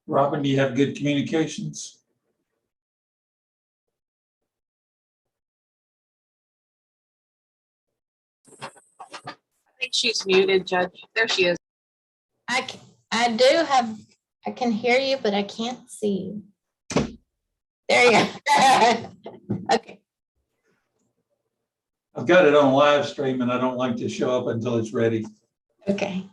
Robin, do you have good communications? I think she's muted, Judge. There she is. I do have, I can hear you, but I can't see you. There you go. Okay. I've got it on live stream and I don't like to show up until it's ready. Okay.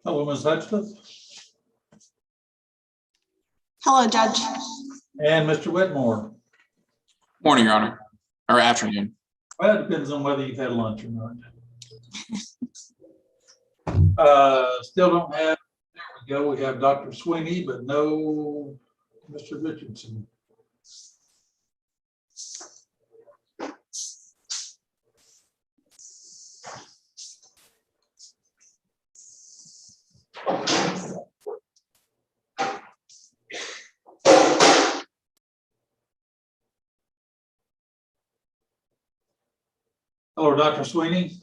Hello, Ms. Hutchins Hello, Judge. and Mr. Whitmore. Morning, Your Honor, or afternoon. Well, it depends on whether you've had lunch or not. Still don't have, there we go. We have Dr. Sweeney, but no Mr. Richardson. Hello, Dr. Sweeney.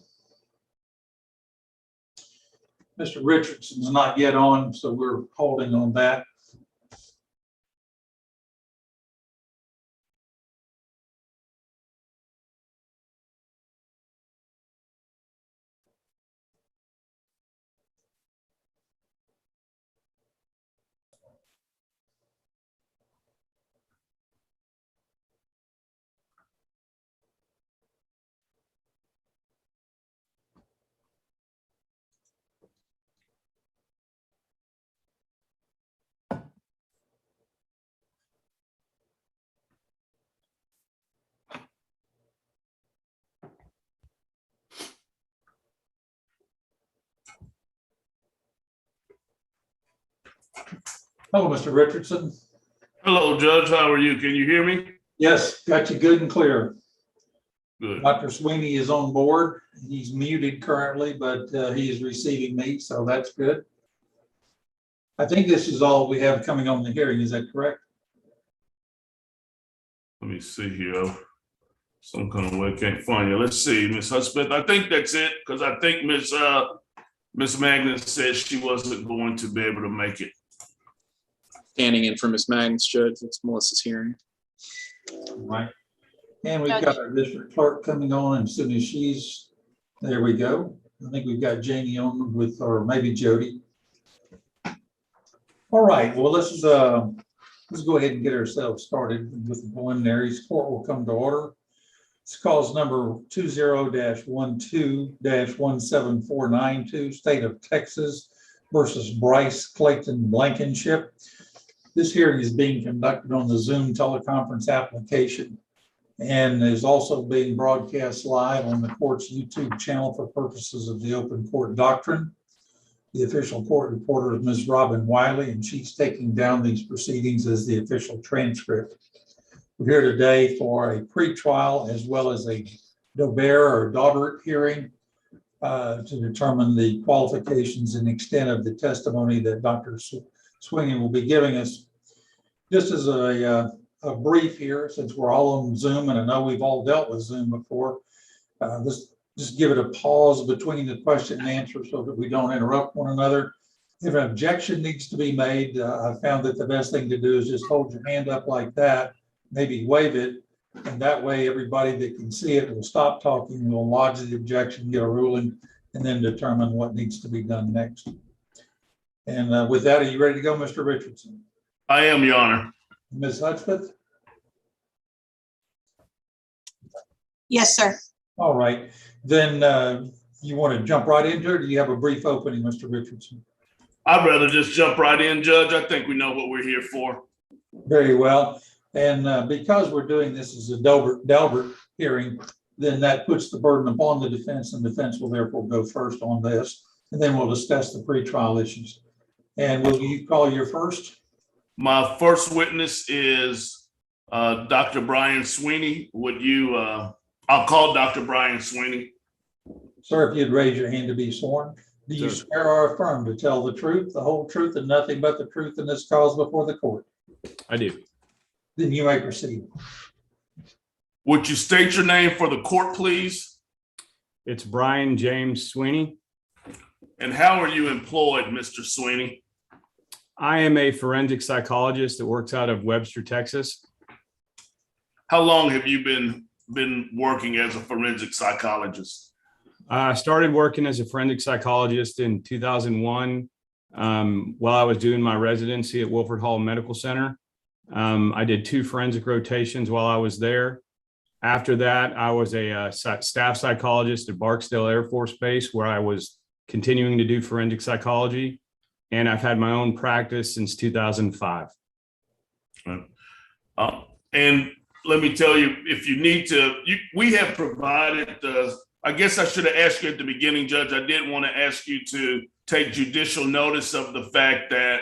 Mr. Richardson's not yet on, so we're holding on that. Hello, Mr. Richardson. Hello, Judge. How are you? Can you hear me? Yes, got you good and clear. Good. Dr. Sweeney is on board. He's muted currently, but he is receiving me, so that's good. I think this is all we have coming on the hearing. Is that correct? Let me see here. Some kind of way I can't find you. Let's see, Miss Hudspeth. I think that's it, because I think Miss Magnus said she wasn't going to be able to make it. Standing in for Miss Magnus, Judge. It's Melissa's hearing. Right. And we've got our district clerk coming on, and as soon as she's, there we go. I think we've got Janie on with, or maybe Jody. All right, well, let's go ahead and get ourselves started with the preliminaries. Court will come to order. It's cause number 20-12-17492, State of Texas versus Bryce Clayton Blankenship. This hearing is being conducted on the Zoom teleconference application and is also being broadcast live on the court's YouTube channel for purposes of the open court doctrine. The official court reporter is Ms. Robin Wiley, and she's taking down these proceedings as the official transcript. We're here today for a pretrial as well as a Daubert or Daubert hearing to determine the qualifications and extent of the testimony that Dr. Sweeney will be giving us. Just as a brief here, since we're all on Zoom, and I know we've all dealt with Zoom before, let's just give it a pause between the question and answer so that we don't interrupt one another. If an objection needs to be made, I found that the best thing to do is just hold your hand up like that, maybe wave it, and that way everybody that can see it will stop talking, will lodge the objection, get a ruling, and then determine what needs to be done next. And with that, are you ready to go, Mr. Richardson? I am, Your Honor. Ms. Hudspeth? Yes, sir. All right, then you want to jump right into it, or do you have a brief opening, Mr. Richardson? I'd rather just jump right in, Judge. I think we know what we're here for. Very well. And because we're doing this as a Daubert hearing, then that puts the burden upon the defense, and defense will therefore go first on this, and then we'll discuss the pretrial issues. And will you call your first? My first witness is Dr. Brian Sweeney. Would you, I'll call Dr. Brian Sweeney. Sir, if you'd raise your hand to be sworn. Do you swear or affirm to tell the truth, the whole truth, and nothing but the truth in this cause before the court? I do. Then you may proceed. Would you state your name for the court, please? It's Brian James Sweeney. And how are you employed, Mr. Sweeney? I am a forensic psychologist that works out of Webster, Texas. How long have you been working as a forensic psychologist? I started working as a forensic psychologist in 2001 while I was doing my residency at Wilford Hall Medical Center. I did 2 forensic rotations while I was there. After that, I was a staff psychologist at Barksdale Air Force Base, where I was continuing to do forensic psychology. And I've had my own practice since 2005. And let me tell you, if you need to, we have provided, I guess I should have asked you at the beginning, Judge, I did want to ask you to take judicial notice of the fact that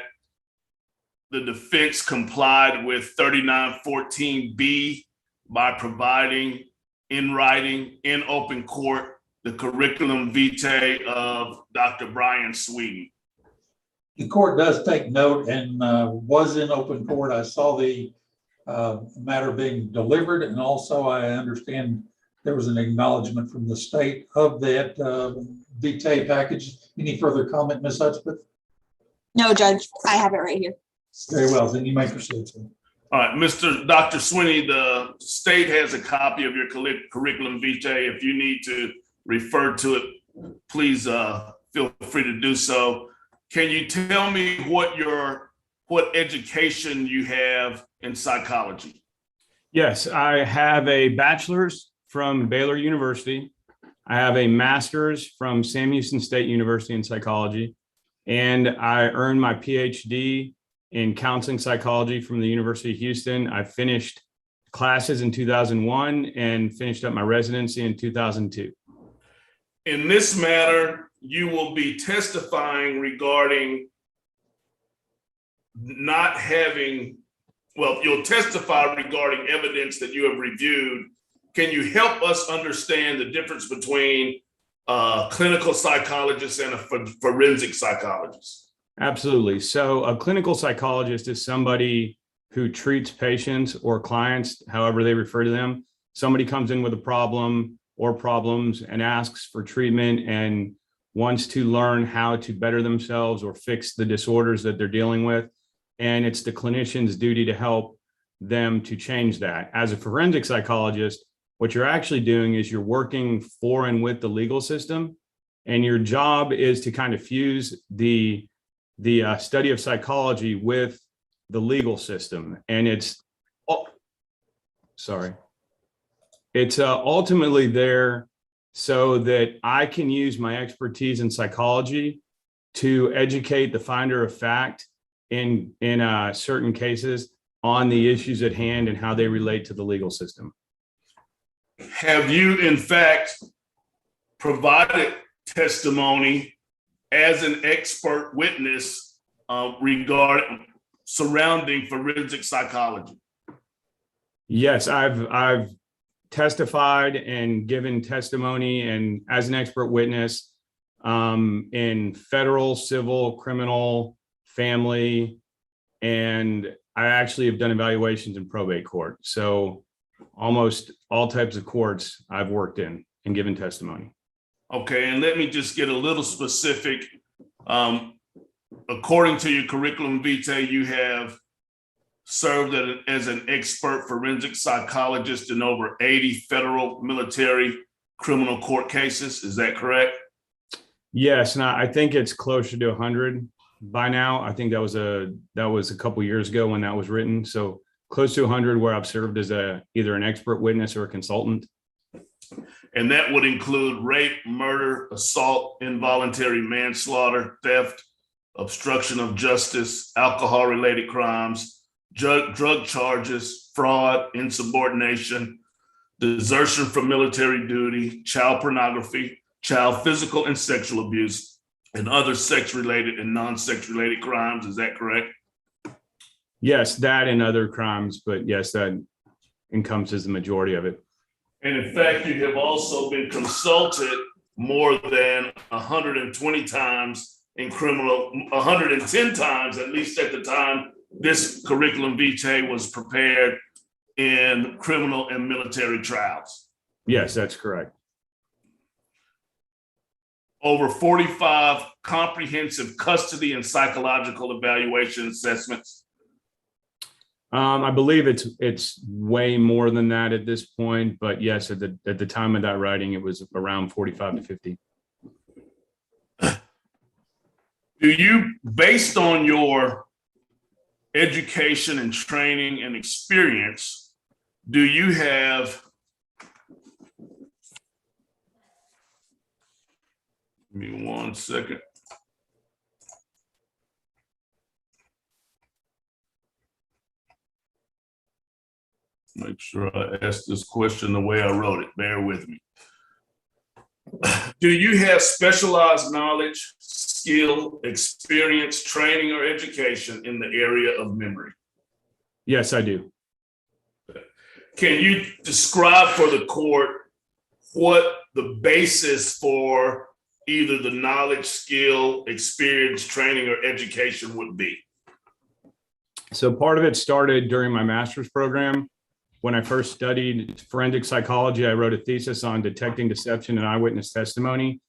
the defense complied with 3914B by providing in writing, in open court, the curriculum vitae of Dr. Brian Sweeney. The court does take note and was in open court. I saw the matter being delivered, and also I understand there was an acknowledgement from the state of that vitae package. Any further comment, Ms. Hudspeth? No, Judge, I have it right here. Very well, then you may proceed, sir. All right, Dr. Sweeney, the state has a copy of your curriculum vitae. If you need to refer to it, please feel free to do so. Can you tell me what education you have in psychology? Yes, I have a bachelor's from Baylor University. I have a master's from Sam Houston State University in psychology, and I earned my PhD in counseling psychology from the University of Houston. I finished classes in 2001 and finished up my residency in 2002. In this matter, you will be testifying regarding not having, well, you'll testify regarding evidence that you have reviewed. Can you help us understand the difference between a clinical psychologist and a forensic psychologist? Absolutely. So a clinical psychologist is somebody who treats patients or clients, however they refer to them. Somebody comes in with a problem or problems and asks for treatment and wants to learn how to better themselves or fix the disorders that they're dealing with. And it's the clinician's duty to help them to change that. As a forensic psychologist, what you're actually doing is you're working for and with the legal system, and your job is to kind of fuse the study of psychology with the legal system. And it's ultimately there so that I can use my expertise in psychology to educate the finder of fact in certain cases on the issues at hand and how they relate to the legal system. Have you, in fact, provided testimony as an expert witness surrounding forensic psychology? Yes, I've testified and given testimony and as an expert witness in federal, civil, criminal, family, and I actually have done evaluations in probate court. So almost all types of courts I've worked in and given testimony. Okay, and let me just get a little specific. According to your curriculum vitae, you have served as an expert forensic psychologist in over 80 federal, military, criminal court cases. Is that correct? Yes, and I think it's closer to 100 by now. I think that was a couple years ago when that was written. So close to 100 where I've served as either an expert witness or a consultant. And that would include rape, murder, assault, involuntary manslaughter, theft, obstruction of justice, alcohol-related crimes, drug charges, fraud, insubordination, desertion from military duty, child pornography, child physical and sexual abuse, and other sex-related and non-sex-related crimes. Is that correct? Yes, that and other crimes, but yes, that encompasses the majority of it. And in fact, you have also been consulted more than 120 times in criminal, 110 times, at least at the time this curriculum vitae was prepared, in criminal and military trials. Yes, that's correct. Over 45 comprehensive custody and psychological evaluation assessments. I believe it's way more than that at this point, but yes, at the time of that writing, it was around 45 to 50. Do you, based on your education and training and experience, do you have, give me 1 second. Make sure I ask this question the way I wrote it. Bear with me. Do you have specialized knowledge, skill, experience, training, or education in the area of memory? Yes, I do. Can you describe for the court what the basis for either the knowledge, skill, experience, training, or education would be? So part of it started during my master's program. When I first studied forensic psychology, I wrote a thesis on detecting deception in eyewitness testimony.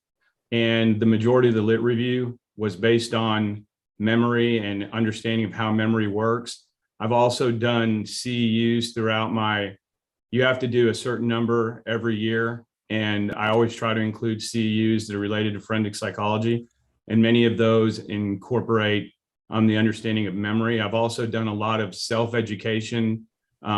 And the majority of the lit review was based on memory and understanding of how memory works. I've also done CEUs throughout you have to do a certain number every year. And I always try to include CEUs that are related to forensic psychology. And many of those incorporate the understanding of memory. I've also done a lot of self-education,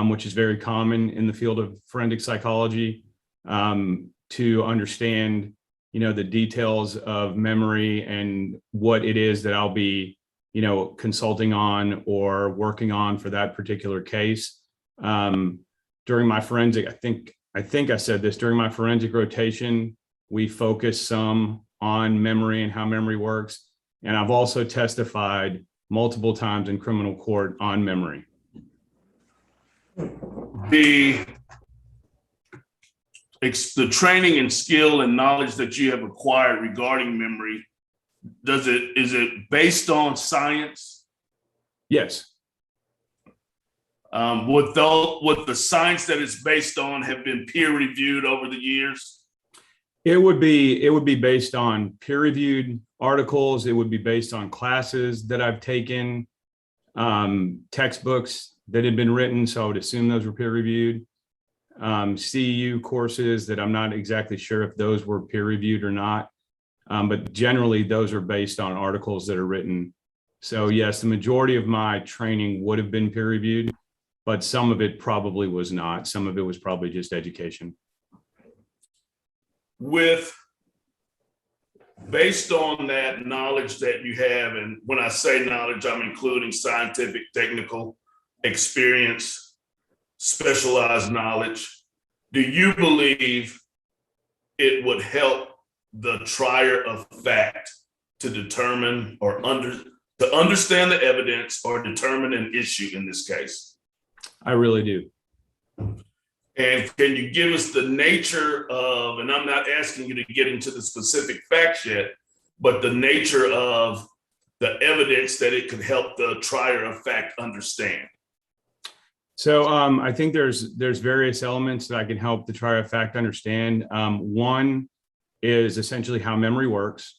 which is very common in the field of forensic psychology, to understand, the details of memory and what it is that I'll be, consulting on or working on for that particular case. During my forensic, I think I said this, during my forensic rotation, we focus some on memory and how memory works. And I've also testified multiple times in criminal court on memory. The training and skill and knowledge that you have acquired regarding memory, is it based on science? Yes. Would the science that it's based on have been peer reviewed over the years? It would be based on peer-reviewed articles. It would be based on classes that I've taken, textbooks that had been written. So I would assume those were peer-reviewed. CEU courses that I'm not exactly sure if those were peer-reviewed or not. But generally, those are based on articles that are written. So yes, the majority of my training would have been peer-reviewed, but some of it probably was not. Some of it was probably just education. Based on that knowledge that you have, and when I say knowledge, I'm including scientific, technical experience, specialized knowledge, do you believe it would help the trier of fact to determine or to understand the evidence or determine an issue in this case? I really do. And can you give us the nature of, and I'm not asking you to get into the specific facts yet, but the nature of the evidence that it could help the trier of fact understand? So I think there's various elements that I can help the trier of fact understand. One is essentially how memory works.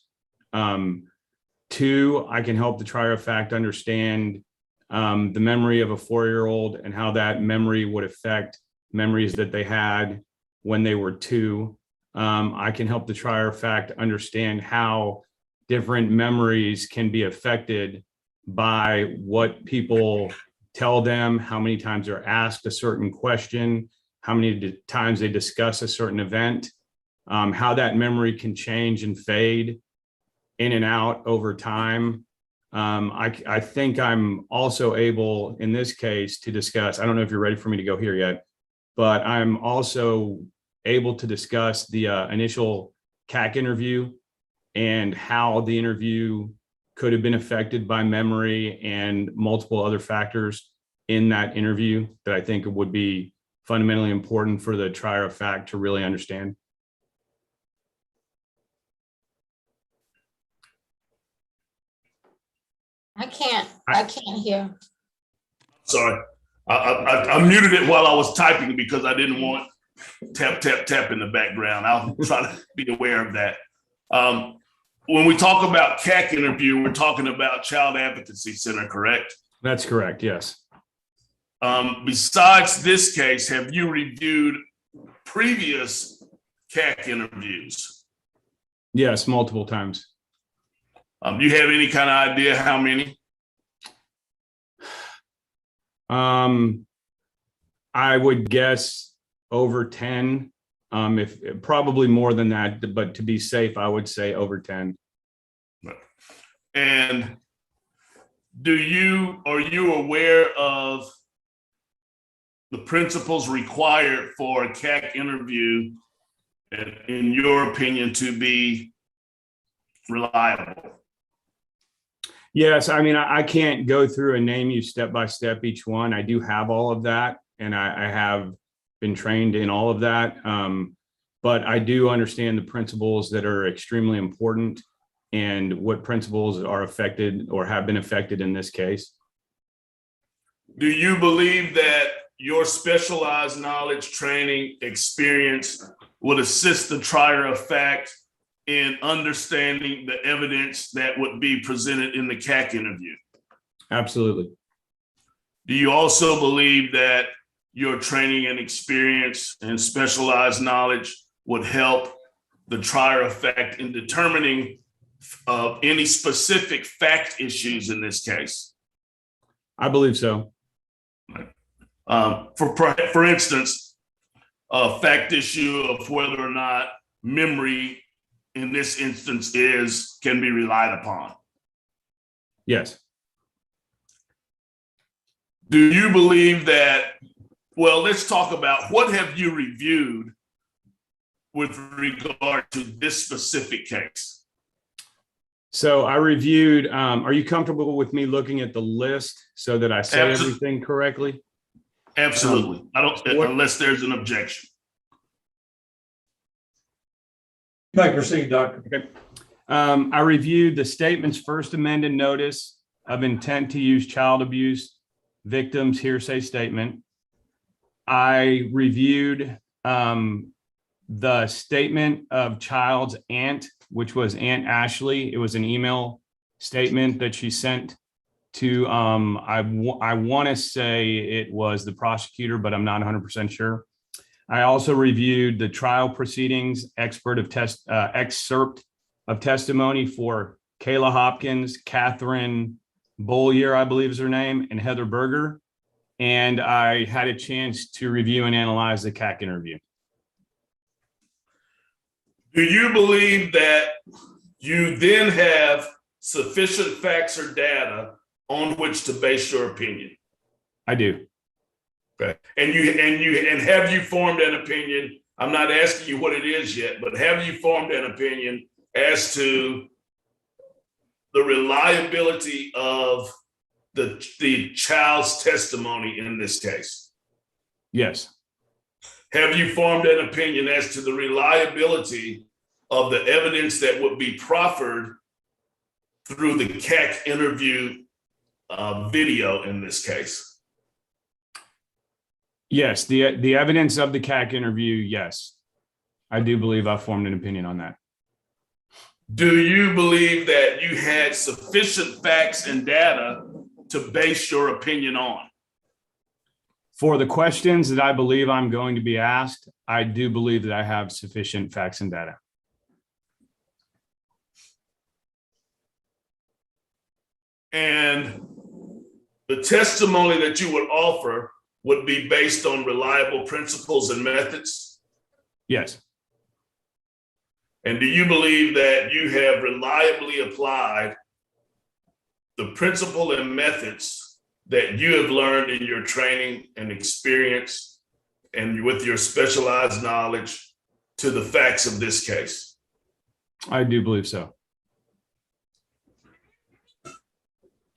Two, I can help the trier of fact understand the memory of a 4-year-old and how that memory would affect memories that they had when they were 2. I can help the trier of fact understand how different memories can be affected by what people tell them, how many times they're asked a certain question, how many times they discuss a certain event, how that memory can change and fade in and out over time. I think I'm also able in this case to discuss, I don't know if you're ready for me to go here yet, but I'm also able to discuss the initial CAC interview and how the interview could have been affected by memory and multiple other factors in that interview that I think would be fundamentally important for the trier of fact to really understand. I can't hear. Sorry, I muted it while I was typing because I didn't want tap, tap, tap in the background. I'll try to be aware of that. When we talk about CAC interview, we're talking about Child Advocacy Center, correct? That's correct, yes. Besides this case, have you reviewed previous CAC interviews? Yes, multiple times. Do you have any kind of idea how many? I would guess over 10, if probably more than that, but to be safe, I would say over 10. And are you aware of the principles required for a CAC interview, in your opinion, to be reliable? Yes, I mean, I can't go through and name you step by step each one. I do have all of that, and I have been trained in all of that. But I do understand the principles that are extremely important and what principles are affected or have been affected in this case. Do you believe that your specialized knowledge, training, experience would assist the trier of fact in understanding the evidence that would be presented in the CAC interview? Absolutely. Do you also believe that your training and experience and specialized knowledge would help the trier of fact in determining any specific fact issues in this case? I believe so. For instance, a fact issue of whether or not memory in this instance can be relied upon. Yes. Do you believe that, well, let's talk about what have you reviewed with regard to this specific case? So I reviewed, are you comfortable with me looking at the list so that I say everything correctly? Absolutely. I don't, what- unless there's an objection. You may proceed, Doctor. Okay. I reviewed the statement's first amended notice of intent to use child abuse victims hearsay statement. I reviewed the statement of child's aunt, which was Aunt Ashley. It was an email statement that she sent to, I want to say it was the prosecutor, but I'm not 100% sure. I also reviewed the trial proceedings excerpt of testimony for Kayla Hopkins, Catherine Bollier, I believe is her name, and Heather Berger. And I had a chance to review and analyze the CAC interview. Do you believe that you then have sufficient facts or data on which to base your opinion? I do. Okay. And have you formed an opinion? I'm not asking you what it is yet, but have you formed an opinion as to the reliability of the child's testimony in this case? Yes. Have you formed an opinion as to the reliability of the evidence that would be proffered through the CAC interview video in this case? Yes, the evidence of the CAC interview, yes. I do believe I formed an opinion on that. Do you believe that you had sufficient facts and data to base your opinion on? For the questions that I believe I'm going to be asked, I do believe that I have sufficient facts and data. And the testimony that you would offer would be based on reliable principles and methods? Yes. And do you believe that you have reliably applied the principle and methods that you have learned in your training and experience and with your specialized knowledge to the facts of this case? I do believe so.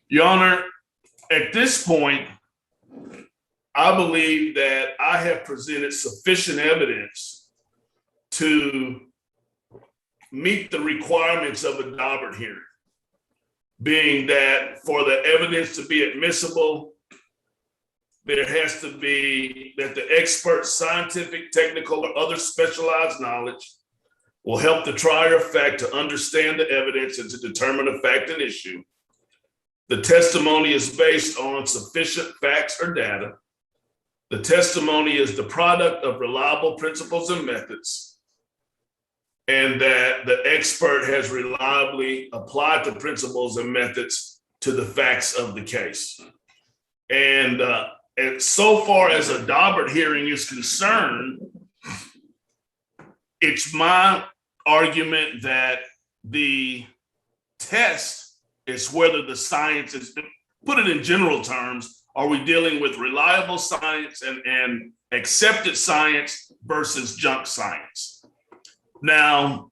Your Honor, at this point, I believe that I have presented sufficient evidence to meet the requirements of a Daubert hearing, being that for the evidence to be admissible, there has to be that the expert scientific, technical, or other specialized knowledge will help the trier of fact to understand the evidence and to determine a fact and issue. The testimony is based on sufficient facts or data. The testimony is the product of reliable principles and methods, and that the expert has reliably applied the principles and methods to the facts of the case. And so far as a Daubert hearing is concerned, it's my argument that the test is whether the science is, put it in general terms, are we dealing with reliable science and accepted science versus junk science? Now,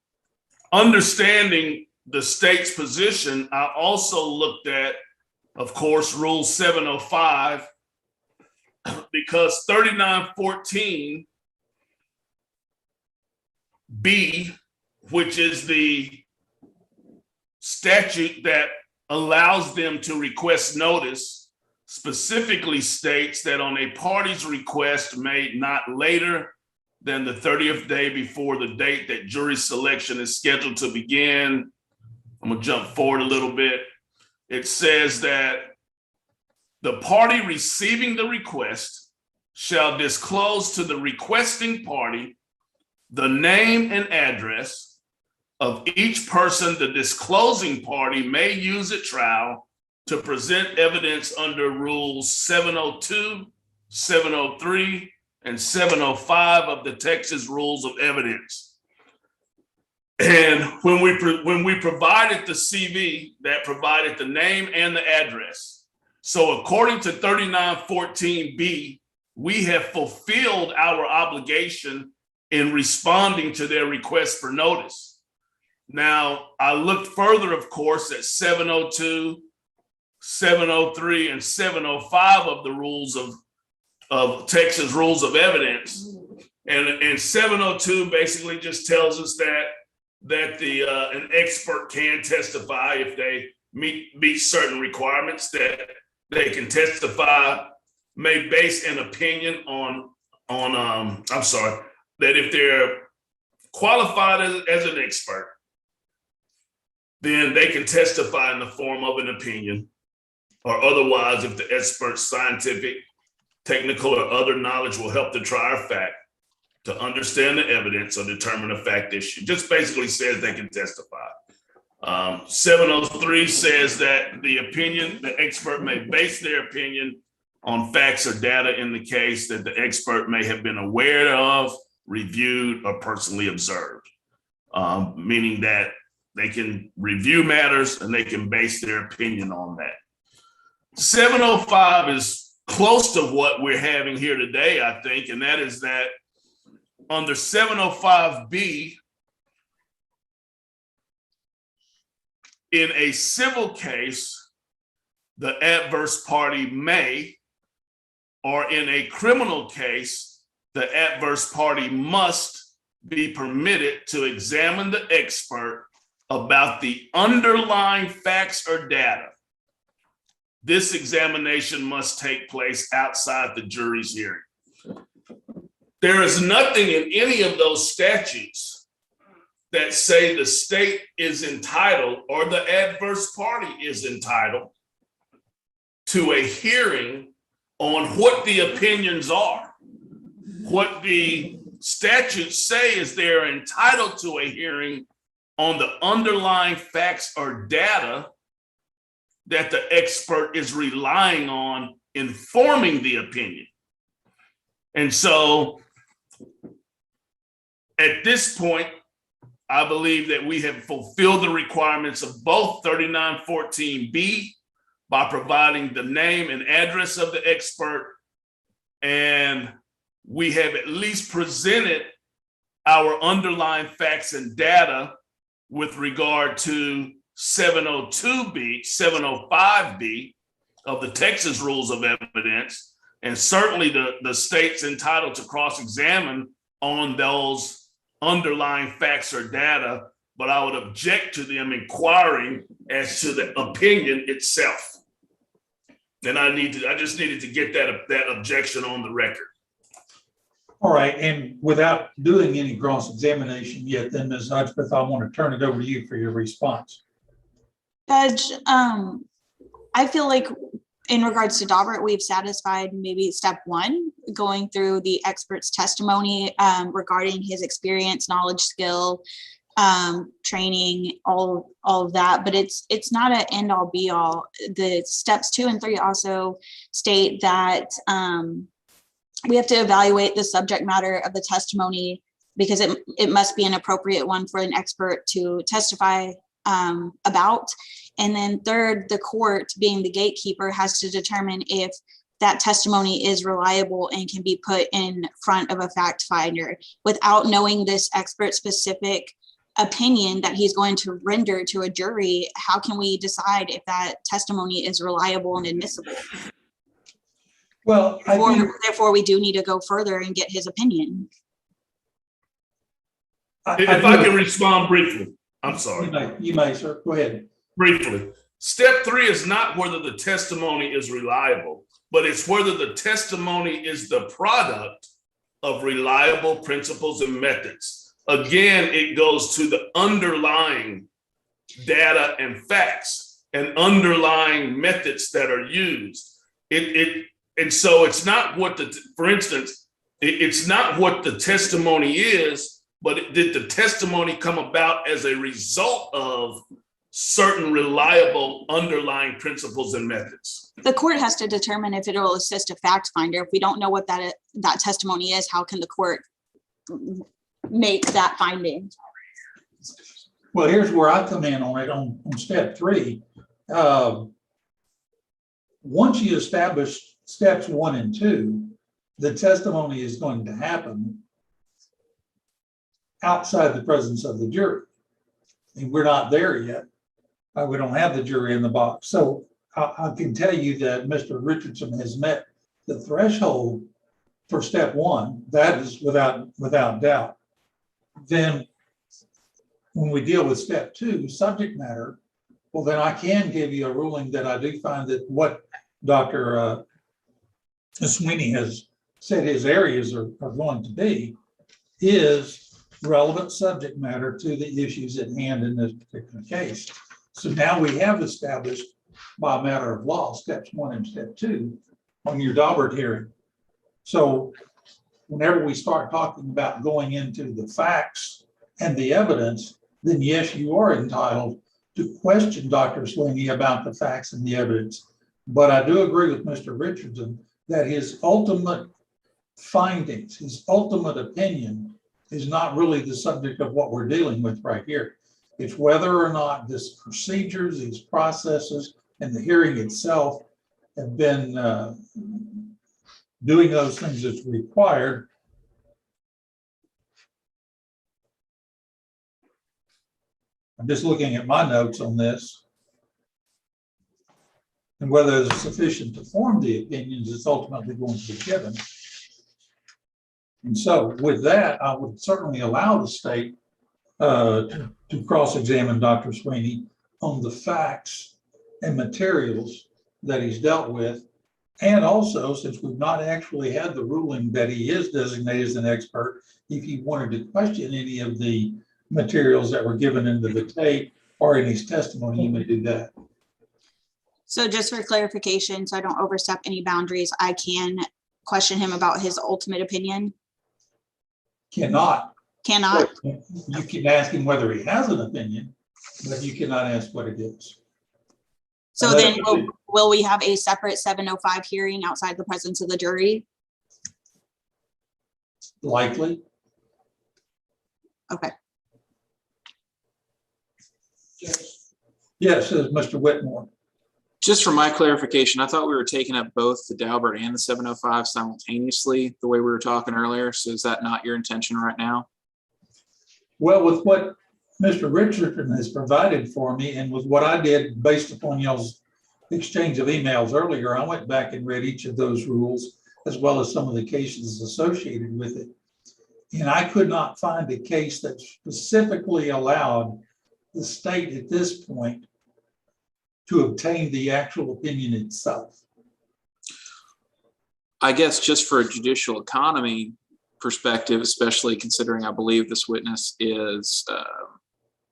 understanding the state's position, I also looked at, of course, Rule 705, because 3914B, which is the statute that allows them to request notice, specifically states that on a party's request made not later than the 30th day before the date that jury selection is scheduled to begin. I'm gonna jump forward a little bit. It says that the party receiving the request shall disclose to the requesting party the name and address of each person the disclosing party may use at trial to present evidence under rules 702, 703, and 705 of the Texas Rules of Evidence. And when we provided the CV, that provided the name and the address. So according to 3914B, we have fulfilled our obligation in responding to their request for notice. Now, I looked further, of course, at 702, 703, and 705 of the rules of Texas Rules of Evidence. And 702 basically just tells us that an expert can testify if they meet certain requirements, that they can testify, may base an opinion that if they're qualified as an expert, then they can testify in the form of an opinion, or otherwise, if the expert's scientific, technical, or other knowledge will help the trier of fact to understand the evidence or determine a fact issue. Just basically says they can testify. 703 says that the expert may base their opinion on facts or data in the case that the expert may have been aware of, reviewed, or personally observed, meaning that they can review matters and they can base their opinion on that. 705 is close to what we're having here today, I think, and that is that under 705B, in a civil case, the adverse party may, or in a criminal case, the adverse party must be permitted to examine the expert about the underlying facts or data. This examination must take place outside the jury's hearing. There is nothing in any of those statutes that say the state is entitled or the adverse party is entitled to a hearing on what the opinions are. What the statutes say is they're entitled to a hearing on the underlying facts or data that the expert is relying on in forming the opinion. And so at this point, I believe that we have fulfilled the requirements of both 3914B by providing the name and address of the expert, and we have at least presented our underlying facts and data with regard to 702B, 705B of the Texas Rules of Evidence, and certainly the state's entitled to cross-examine on those underlying facts or data, but I would object to them inquiring as to the opinion itself. And I just needed to get that objection on the record. All right, and without doing any cross-examination yet, then Ms. Hudspeth, I want to turn it over to you for your response. Judge, I feel like in regards to Daubert, we've satisfied maybe step one, going through the expert's testimony regarding his experience, knowledge, skill, training, all of that, but it's not an end all be all. The steps 2 and 3 also state that we have to evaluate the subject matter of the testimony because it must be an appropriate one for an expert to testify about. And then third, the court, being the gatekeeper, has to determine if that testimony is reliable and can be put in front of a fact finder. Without knowing this expert specific opinion that he's going to render to a jury, how can we decide if that testimony is reliable and admissible? Well, Therefore, we do need to go further and get his opinion. If I can respond briefly, I'm sorry. You may, sir. Go ahead. Briefly. Step 3 is not whether the testimony is reliable, but it's whether the testimony is the product of reliable principles and methods. Again, it goes to the underlying data and facts and underlying methods that are used. And so it's not what for instance, it's not what the testimony is, but did the testimony come about as a result of certain reliable underlying principles and methods? The court has to determine if it will assist a fact finder. If we don't know what that testimony is, how can the court make that finding? Well, here's where I come in on it on step 3. Once you establish steps 1 and 2, the testimony is going to happen outside the presence of the jury. And we're not there yet. We don't have the jury in the box. So I can tell you that Mr. Richardson has met the threshold for step one. That is without doubt. Then when we deal with step two, subject matter, well, then I can give you a ruling that I do find that what Dr. Sweeney has said his areas are going to be is relevant subject matter to the issues at hand in this particular case. So now we have established by a matter of law, steps 1 and step 2 on your Daubert hearing. So whenever we start talking about going into the facts and the evidence, then yes, you are entitled to question Dr. Sweeney about the facts and the evidence. But I do agree with Mr. Richardson that his ultimate findings, his ultimate opinion is not really the subject of what we're dealing with right here. It's whether or not this procedures, these processes, and the hearing itself have been doing those things that's required. I'm just looking at my notes on this. And whether it's sufficient to form the opinions is ultimately going to be given. And so with that, I would certainly allow the state to cross-examine Dr. Sweeney on the facts and materials that he's dealt with. And also, since we've not actually had the ruling that he is designated as an expert, if he wanted to question any of the materials that were given in the tape or in his testimony, he may do that. So just for clarification, so I don't overstep any boundaries, I can question him about his ultimate opinion? Cannot. Cannot? You can ask him whether he has an opinion, but you cannot ask what it is. So then will we have a separate 705 hearing outside the presence of the jury? Likely. Okay. Yes, says Mr. Whitmore. Just for my clarification, I thought we were taking up both the Daubert and the 705 simultaneously, the way we were talking earlier. So is that not your intention right now? Well, with what Mr. Richardson has provided for me and with what I did based upon y'all's exchange of emails earlier, I went back and read each of those rules as well as some of the cases associated with it. And I could not find a case that specifically allowed the state at this point to obtain the actual opinion itself. I guess just for a judicial economy perspective, especially considering I believe this witness is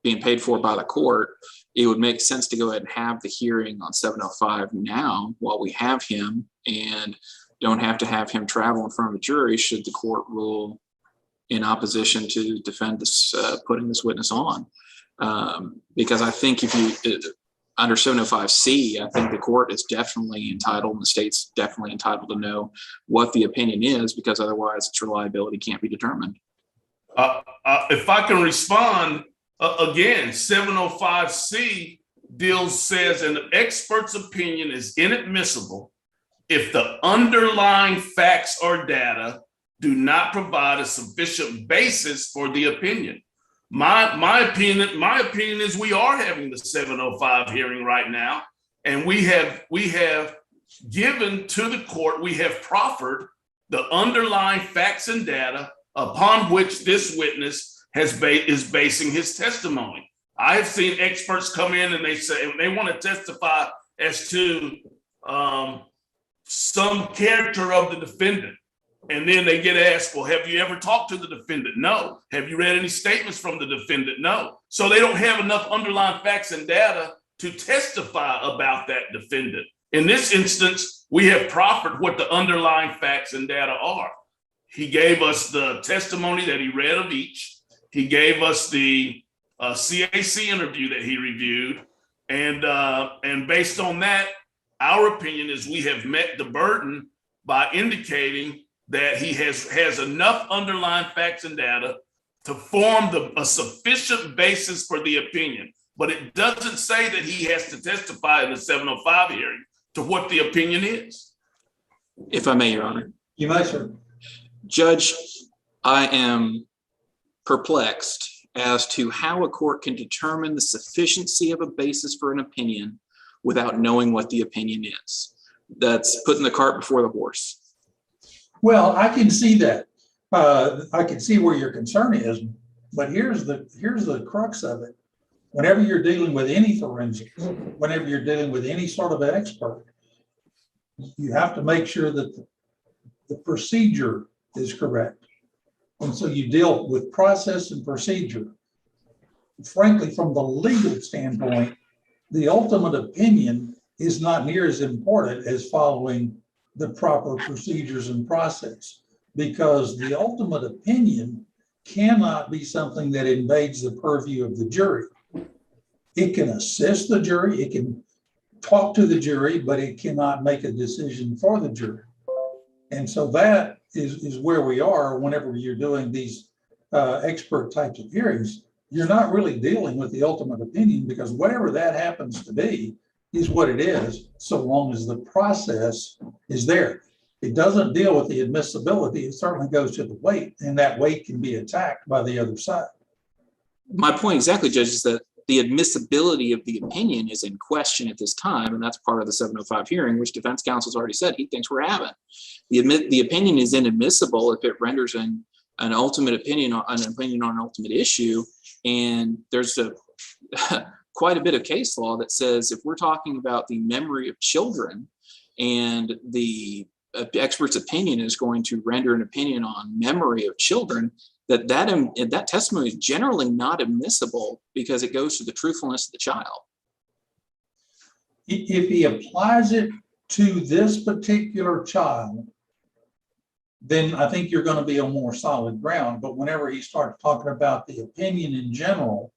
being paid for by the court, it would make sense to go ahead and have the hearing on 705 now while we have him and don't have to have him travel in front of a jury should the court rule in opposition to defend this, putting this witness on. Because I think if you, under 705C, I think the court is definitely entitled and the state's definitely entitled to know what the opinion is, because otherwise its reliability can't be determined. If I can respond, again, 705C says an expert's opinion is inadmissible if the underlying facts or data do not provide a sufficient basis for the opinion. My opinion is we are having the 705 hearing right now, and we have given to the court, we have proffered the underlying facts and data upon which this witness is basing his testimony. I have seen experts come in and they say they want to testify as to some character of the defendant. And then they get asked, well, have you ever talked to the defendant? No. Have you read any statements from the defendant? No. So they don't have enough underlying facts and data to testify about that defendant. In this instance, we have proffered what the underlying facts and data are. He gave us the testimony that he read of each. He gave us the CAC interview that he reviewed. And based on that, our opinion is we have met the burden by indicating that he has enough underlying facts and data to form a sufficient basis for the opinion. But it doesn't say that he has to testify in the 705 hearing to what the opinion is. If I may, Your Honor. You may, sir. Judge, I am perplexed as to how a court can determine the sufficiency of a basis for an opinion without knowing what the opinion is. That's putting the cart before the horse. Well, I can see that. I can see where your concern is, but here's the crux of it. Whenever you're dealing with any forensics, whenever you're dealing with any sort of an expert, you have to make sure that the procedure is correct. And so you deal with process and procedure. Frankly, from the legal standpoint, the ultimate opinion is not near as important as following the proper procedures and process, because the ultimate opinion cannot be something that invades the purview of the jury. It can assist the jury, it can talk to the jury, but it cannot make a decision for the jury. And so that is where we are whenever you're doing these expert types of hearings. You're not really dealing with the ultimate opinion, because whatever that happens to be is what it is, so long as the process is there. It doesn't deal with the admissibility. It certainly goes to the weight, and that weight can be attacked by the other side. My point exactly, Judge, is that the admissibility of the opinion is in question at this time, and that's part of the 705 hearing, which defense counsel's already said he thinks we're having. The opinion is inadmissible if it renders an ultimate opinion on an ultimate issue, and there's quite a bit of case law that says if we're talking about the memory of children and the expert's opinion is going to render an opinion on memory of children, that testimony is generally not admissible because it goes to the truthfulness of the child. If he applies it to this particular child, then I think you're going to be on more solid ground. But whenever he starts talking about the opinion in general,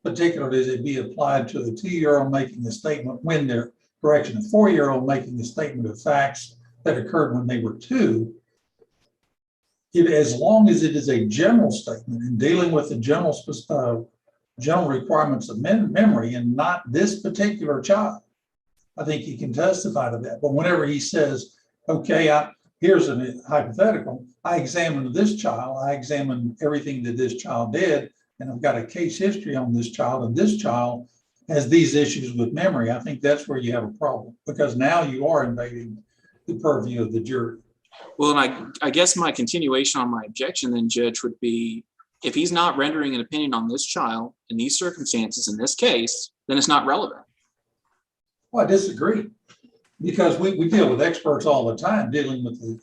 particularly as it be applied to a 2-year-old making a statement a 4-year-old making a statement of facts that occurred when they were 2, as long as it is a general statement and dealing with the general requirements of memory and not this particular child, I think he can testify to that. But whenever he says, okay, here's a hypothetical, I examined this child, I examined everything that this child did, and I've got a case history on this child, and this child has these issues with memory, I think that's where you have a problem, because now you are invading the purview of the jury. Well, and I guess my continuation on my objection then, Judge, would be if he's not rendering an opinion on this child in these circumstances, in this case, then it's not relevant. Well, I disagree, because we deal with experts all the time dealing with the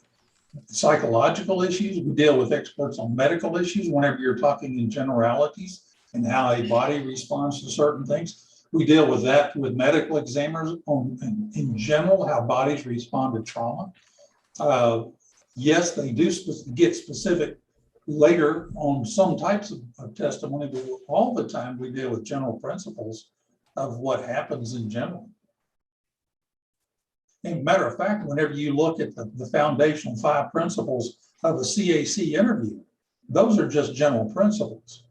psychological issues. We deal with experts on medical issues whenever you're talking in generalities and how a body responds to certain things. We deal with that with medical examiners in general, how bodies respond to trauma. Yes, they do get specific later on some types of testimony, but all the time we deal with general principles of what happens in general. And matter of fact, whenever you look at the foundational 5 principles of a CAC interview, those are just general principles,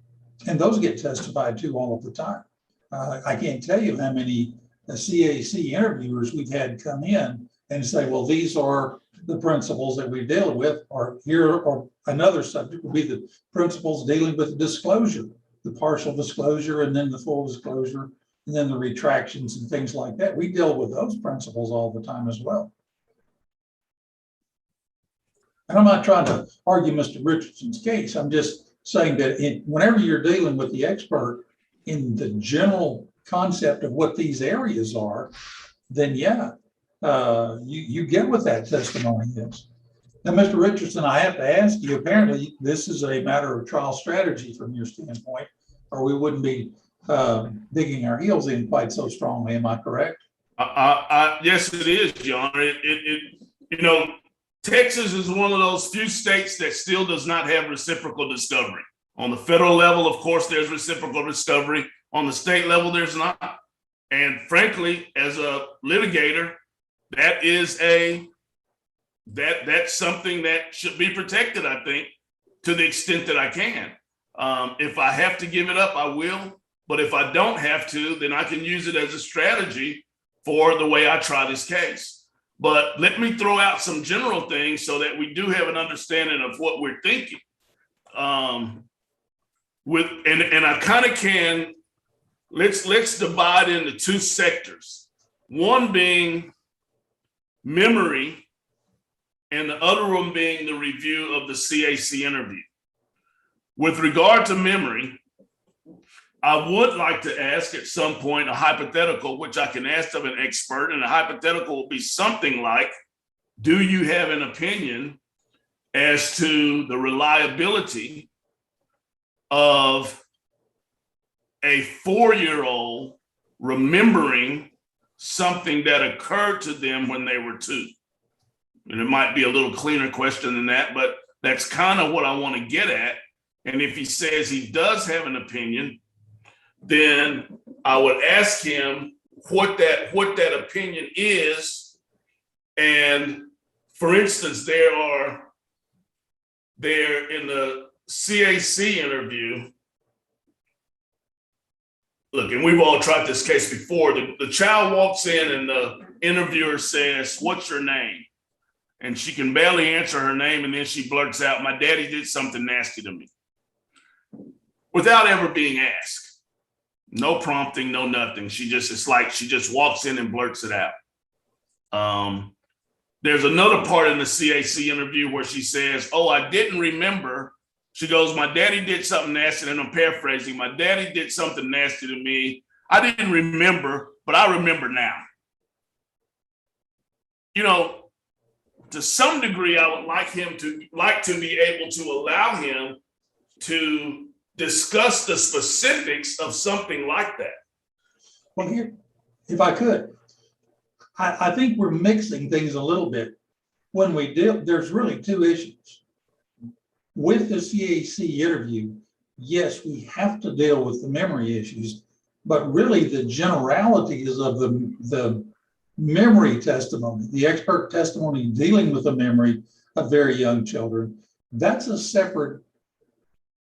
and those get testified to all of the time. I can't tell you how many CAC interviewers we've had come in and say, well, these are the principles that we deal with, or another subject would be the principles dealing with disclosure, the partial disclosure, and then the full disclosure, and then the retractions and things like that. We deal with those principles all the time as well. And I'm not trying to argue Mr. Richardson's case. I'm just saying that whenever you're dealing with the expert in the general concept of what these areas are, then yeah, you get what that testimony is. Now, Mr. Richardson, I have to ask you, apparently this is a matter of trial strategy from your standpoint, or we wouldn't be digging our heels in quite so strongly. Am I correct? Yes, it is, John. Texas is one of those few states that still does not have reciprocal discovery. On the federal level, of course, there's reciprocal discovery. On the state level, there's not. And frankly, as a litigator, that's something that should be protected, I think, to the extent that I can. If I have to give it up, I will. But if I don't have to, then I can use it as a strategy for the way I try this case. But let me throw out some general things so that we do have an understanding of what we're thinking. and I kind of can, let's divide into two sectors. One being memory and the other one being the review of the CAC interview. With regard to memory, I would like to ask at some point a hypothetical, which I can ask of an expert, and a hypothetical will be something like, do you have an opinion as to the reliability of a 4-year-old remembering something that occurred to them when they were 2? And it might be a little cleaner question than that, but that's kind of what I want to get at. And if he says he does have an opinion, then I would ask him what that opinion is. And for instance, there in the CAC interview, look, and we've all tried this case before. The child walks in and the interviewer says, "What's your name?" And she can barely answer her name. And then she blurts out, "My daddy did something nasty to me," without ever being asked. No prompting, no nothing. It's like she just walks in and blurts it out. There's another part in the CAC interview where she says, "Oh, I didn't remember." She goes, "My daddy did something nasty," and I'm paraphrasing. "My daddy did something nasty to me. I didn't remember, but I remember now." You know, to some degree, I would like to be able to allow him to discuss the specifics of something like that. Well, here, if I could, I think we're mixing things a little bit. When we deal, there's really two issues. With the CAC interview, yes, we have to deal with the memory issues, but really the generalities of the memory testimony, the expert testimony dealing with the memory of very young children, that's a separate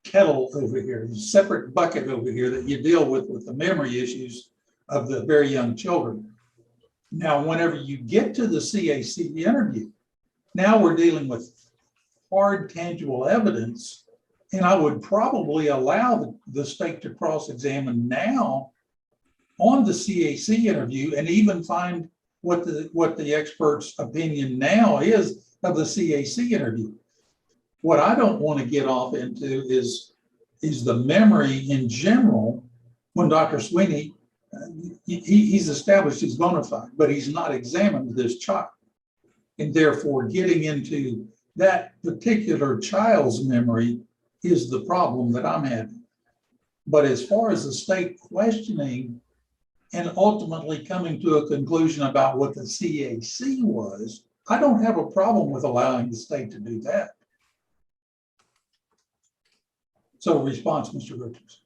kettle over here, a separate bucket over here that you deal with the memory issues of the very young children. Now, whenever you get to the CAC interview, now we're dealing with hard, tangible evidence, and I would probably allow the state to cross-examine now on the CAC interview and even find what the expert's opinion now is of the CAC interview. What I don't want to get off into is the memory in general. When Dr. Sweeney, he's established he's bona fide, but he's not examined this child. And therefore getting into that particular child's memory is the problem that I'm having. But as far as the state questioning and ultimately coming to a conclusion about what the CAC was, I don't have a problem with allowing the state to do that. So response, Mr. Richards.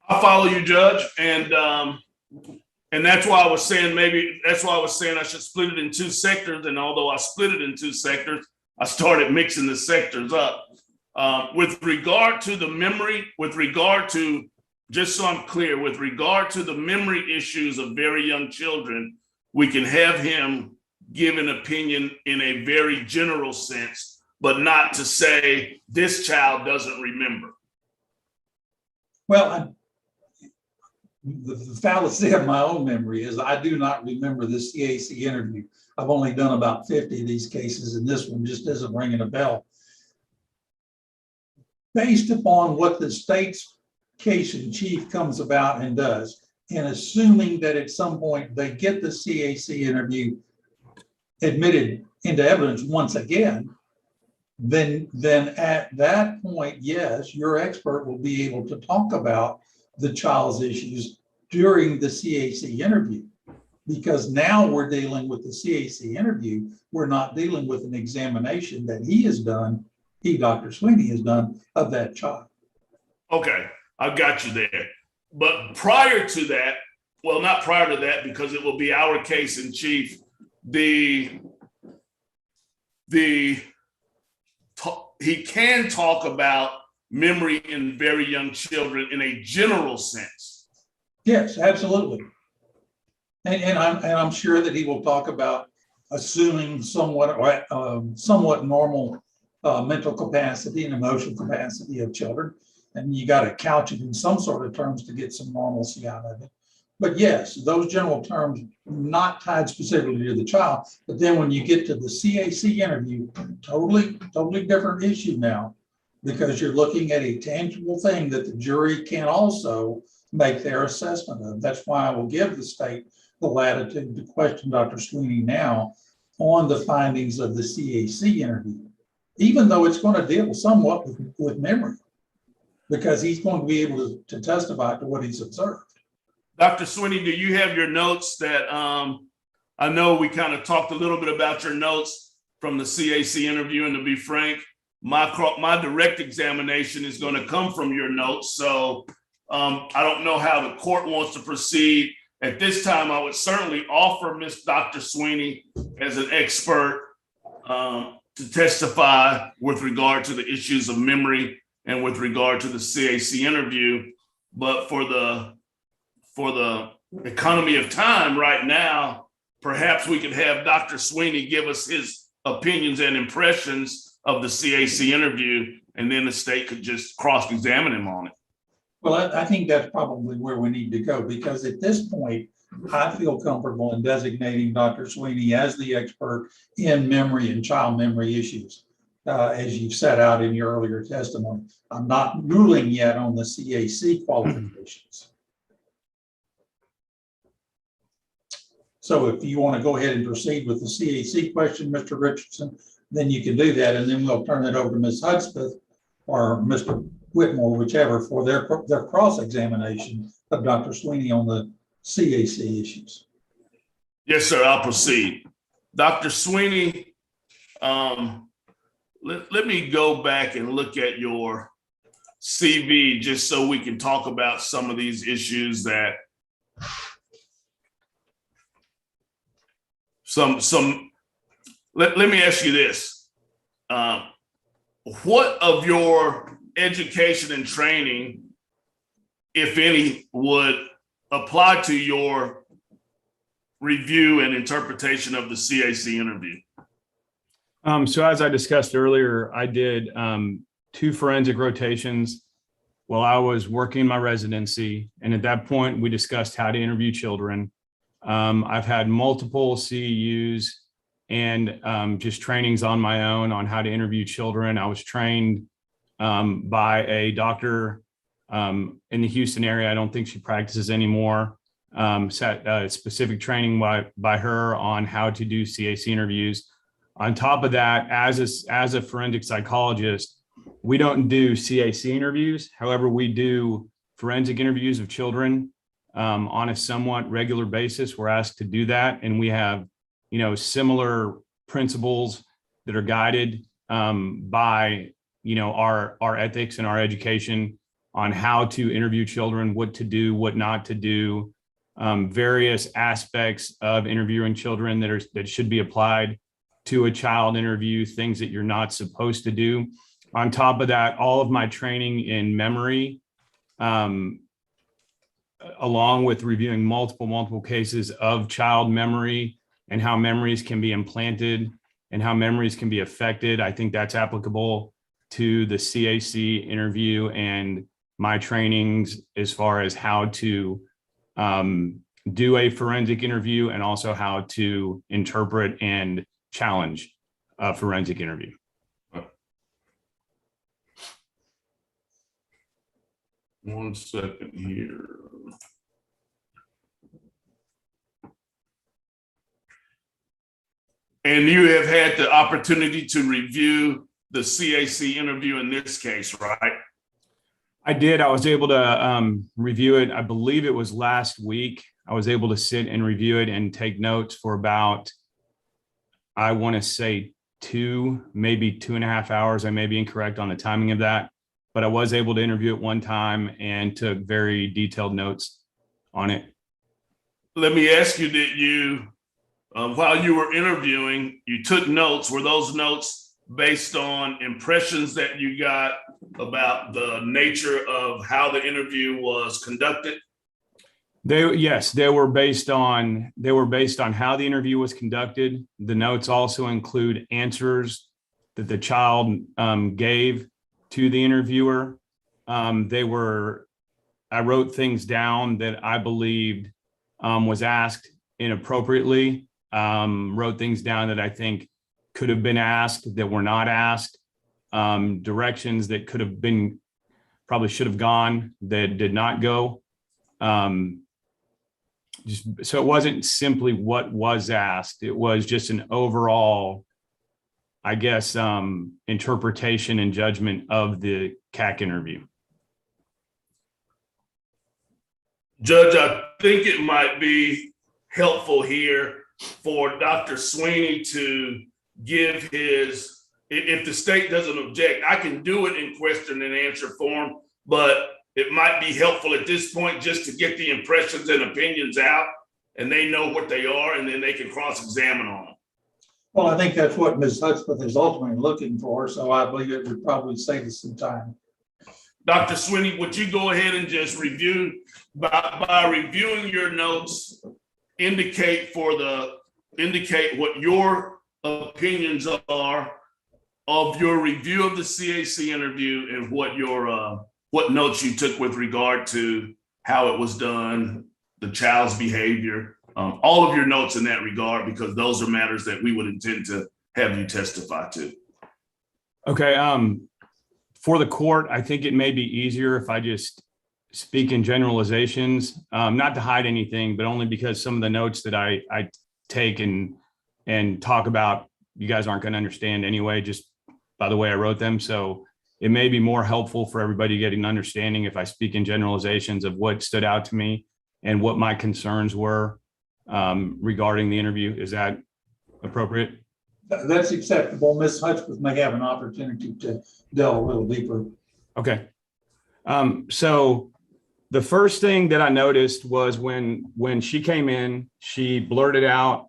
I follow you, Judge, and that's why I was saying I should split it in two sectors. And although I split it in two sectors, I started mixing the sectors up. With regard to the memory, just so I'm clear, with regard to the memory issues of very young children, we can have him give an opinion in a very general sense, but not to say this child doesn't remember. Well, the fallacy of my own memory is I do not remember the CAC interview. I've only done about 50 of these cases, and this one just isn't ringing a bell. Based upon what the state's case in chief comes about and does, and assuming that at some point they get the CAC interview admitted into evidence once again, then at that point, yes, your expert will be able to talk about the child's issues during the CAC interview. Because now we're dealing with the CAC interview, we're not dealing with an examination that Dr. Sweeney has done of that child. Okay, I got you there. But prior to that, well, not prior to that, because it will be our case in chief, he can talk about memory in very young children in a general sense. Yes, absolutely. And I'm sure that he will talk about assuming somewhat normal mental capacity and emotional capacity of children. And you got to couch it in some sort of terms to get some normalcy out of it. But yes, those general terms not tied specifically to the child. But then when you get to the CAC interview, totally different issue now, because you're looking at a tangible thing that the jury can also make their assessment of. That's why I will give the state the latitude to question Dr. Sweeney now on the findings of the CAC interview, even though it's going to deal somewhat with memory, because he's going to be able to testify to what he's observed. Dr. Sweeney, do you have your notes that I know we kind of talked a little bit about your notes from the CAC interview, and to be frank, my direct examination is going to come from your notes. So I don't know how the court wants to proceed. At this time, I would certainly offer Dr. Sweeney as an expert to testify with regard to the issues of memory and with regard to the CAC interview. But for the economy of time right now, perhaps we could have Dr. Sweeney give us his opinions and impressions of the CAC interview, and then the state could just cross-examine him on it. Well, I think that's probably where we need to go, because at this point, I feel comfortable in designating Dr. Sweeney as the expert in memory and child memory issues, as you've set out in your earlier testimony. I'm not ruling yet on the CAC qualifications. So if you want to go ahead and proceed with the CAC question, Mr. Richardson, then you can do that, and then we'll turn it over to Ms. Hudspeth or Mr. Whitmore, whichever, for their cross-examination of Dr. Sweeney on the CAC issues. Yes, sir, I'll proceed. Dr. Sweeney, let me go back and look at your CV just so we can talk about some of these issues that let me ask you this. What of your education and training, if any, would apply to your review and interpretation of the CAC interview? So as I discussed earlier, I did 2 forensic rotations while I was working my residency. And at that point, we discussed how to interview children. I've had multiple CEUs and just trainings on my own on how to interview children. I was trained by a doctor in the Houston area. I don't think she practices anymore. Specific training by her on how to do CAC interviews. On top of that, as a forensic psychologist, we don't do CAC interviews. However, we do forensic interviews of children on a somewhat regular basis. We're asked to do that, and we have, similar principles that are guided by, our ethics and our education on how to interview children, what to do, what not to do, various aspects of interviewing children that should be applied to a child interview, things that you're not supposed to do. On top of that, all of my training in memory, along with reviewing multiple cases of child memory and how memories can be implanted and how memories can be affected. I think that's applicable to the CAC interview and my trainings as far as how to do a forensic interview and also how to interpret and challenge a forensic interview. One second here. And you have had the opportunity to review the CAC interview in this case, right? I did. I was able to review it. I believe it was last week. I was able to sit and review it and take notes for about, I want to say 2, maybe 2.5 hours. I may be incorrect on the timing of that, but I was able to interview it one time and took very detailed notes on it. Let me ask you, did you, while you were interviewing, you took notes? Were those notes based on impressions that you got about the nature of how the interview was conducted? They were based on how the interview was conducted. The notes also include answers that the child gave to the interviewer. I wrote things down that I believed was asked inappropriately. Wrote things down that I think could have been asked that were not asked. Directions that could have been, probably should have gone, that did not go. So it wasn't simply what was asked. It was just an overall, I guess, interpretation and judgment of the CAC interview. Judge, I think it might be helpful here for Dr. Sweeney to give his, if the state doesn't object, I can do it in question and answer form, but it might be helpful at this point just to get the impressions and opinions out, and they know what they are, and then they can cross-examine on them. Well, I think that's what Ms. Hudspeth is ultimately looking for, so I believe it would probably save us some time. Dr. Sweeney, would you go ahead and just review, by reviewing your notes, indicate what your opinions are of your review of the CAC interview and what notes you took with regard to how it was done, the child's behavior, all of your notes in that regard, because those are matters that we would intend to have you testify to. Okay. For the court, I think it may be easier if I just speak in generalizations, not to hide anything, but only because some of the notes that I take and talk about, you guys aren't going to understand anyway, just by the way I wrote them. So it may be more helpful for everybody getting an understanding if I speak in generalizations of what stood out to me and what my concerns were regarding the interview. Is that appropriate? That's acceptable. Ms. Hudspeth may have an opportunity to delve a little deeper. Okay. So the first thing that I noticed was when she came in, she blurted out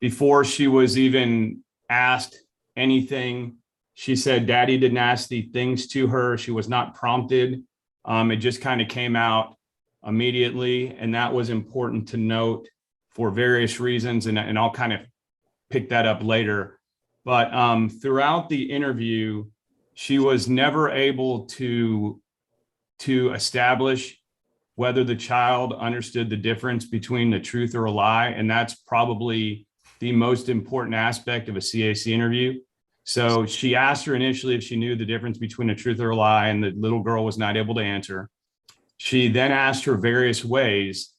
before she was even asked anything. She said Daddy didn't ask the things to her. She was not prompted. It just kind of came out immediately. And that was important to note for various reasons. And I'll kind of pick that up later. But throughout the interview, she was never able to establish whether the child understood the difference between the truth or a lie. And that's probably the most important aspect of a CAC interview. So she asked her initially if she knew the difference between a truth or a lie, and the little girl was not able to answer. She then asked her various ways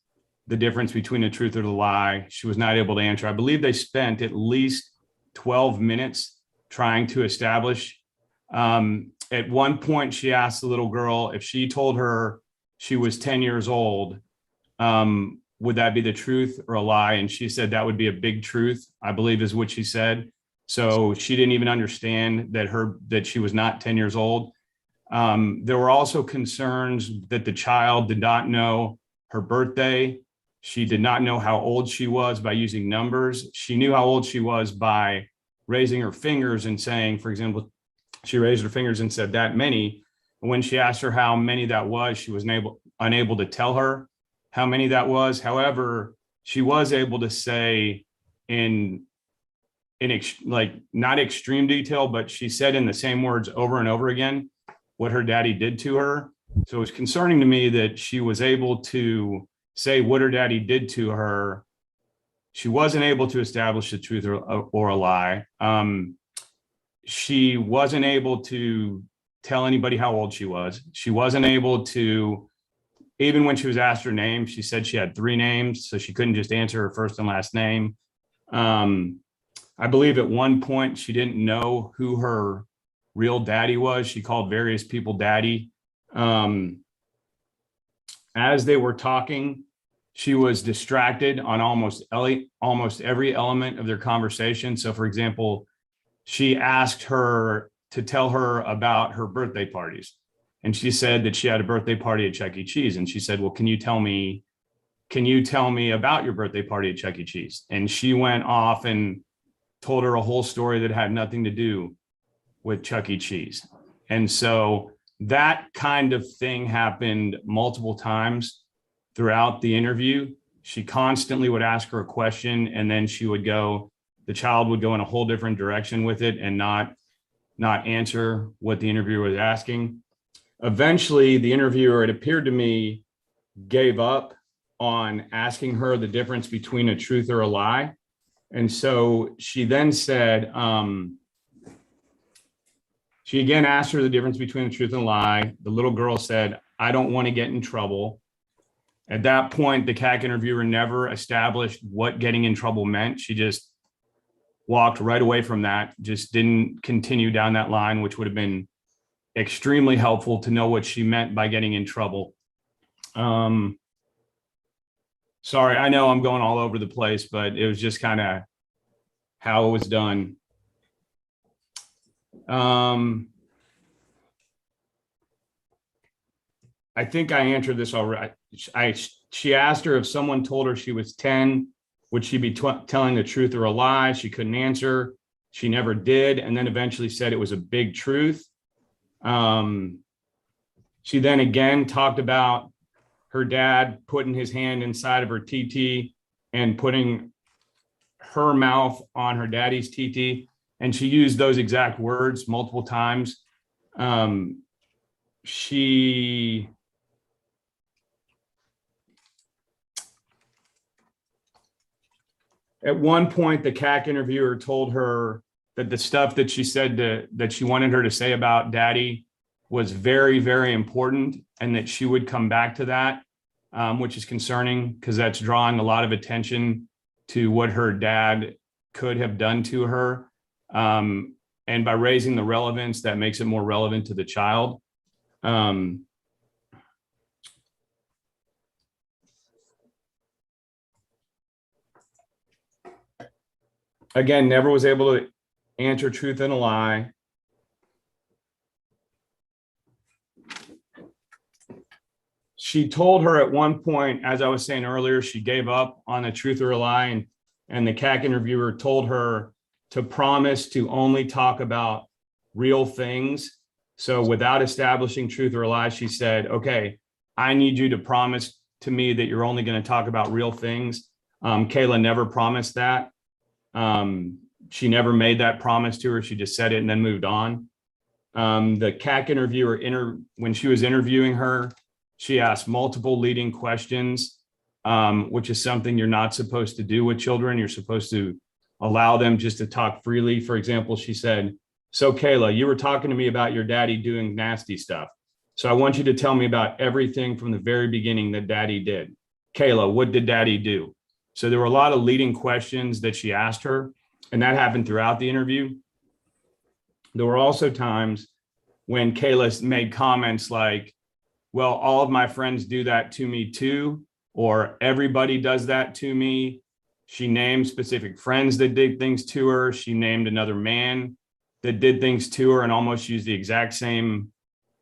the difference between the truth or the lie. She was not able to answer. I believe they spent at least 12 minutes trying to establish. At one point, she asked the little girl if she told her she was 10 years old, would that be the truth or a lie? And she said that would be a big truth, I believe is what she said. So she didn't even understand that she was not 10 years old. There were also concerns that the child did not know her birthday. She did not know how old she was by using numbers. She knew how old she was by raising her fingers and saying, for example, she raised her fingers and said that many. When she asked her how many that was, she was unable to tell her how many that was. However, she was able to say in not extreme detail, but she said in the same words over and over again what her daddy did to her. So it was concerning to me that she was able to say what her daddy did to her. She wasn't able to establish the truth or a lie. She wasn't able to tell anybody how old she was. She wasn't able to, even when she was asked her name, she said she had 3 names, so she couldn't just answer her first and last name. I believe at one point she didn't know who her real daddy was. She called various people daddy. As they were talking, she was distracted on almost every element of their conversation. So for example, she asked her to tell her about her birthday parties. And she said that she had a birthday party at Chuck E. Cheese. And she said, well, can you tell me about your birthday party at Chuck E. Cheese? And she went off and told her a whole story that had nothing to do with Chuck E. Cheese. And so that kind of thing happened multiple times throughout the interview. She constantly would ask her a question, and then she would go, the child would go in a whole different direction with it and not answer what the interviewer was asking. Eventually, the interviewer, it appeared to me, gave up on asking her the difference between a truth or a lie. And so she then said, she again asked her the difference between the truth and a lie. The little girl said, "I don't want to get in trouble." At that point, the CAC interviewer never established what getting in trouble meant. She just walked right away from that, just didn't continue down that line, which would have been extremely helpful to know what she meant by getting in trouble. Sorry, I know I'm going all over the place, but it was just kind of how it was done. I think I answered this already. She asked her if someone told her she was 10, would she be telling the truth or a lie? She couldn't answer. She never did, and then eventually said it was a big truth. She then again talked about her dad putting his hand inside of her TT and putting her mouth on her daddy's TT. And she used those exact words multiple times. At one point, the CAC interviewer told her that the stuff that she said that she wanted her to say about daddy was very, very important, and that she would come back to that, which is concerning because that's drawing a lot of attention to what her dad could have done to her. And by raising the relevance, that makes it more relevant to the child. Again, never was able to answer truth and a lie. She told her at one point, as I was saying earlier, she gave up on the truth or a lie, and the CAC interviewer told her to promise to only talk about real things. So without establishing truth or a lie, she said, "Okay, I need you to promise to me that you're only going to talk about real things." Kayla never promised that. She never made that promise to her. She just said it and then moved on. The CAC interviewer, when she was interviewing her, she asked multiple leading questions, which is something you're not supposed to do with children. You're supposed to allow them just to talk freely. For example, she said, "So Kayla, you were talking to me about your daddy doing nasty stuff. So I want you to tell me about everything from the very beginning that daddy did. Kayla, what did daddy do?" So there were a lot of leading questions that she asked her, and that happened throughout the interview. There were also times when Kayla made comments like, "Well, all of my friends do that to me too," or "everybody does that to me." She named specific friends that did things to her. She named another man that did things to her and almost used the exact same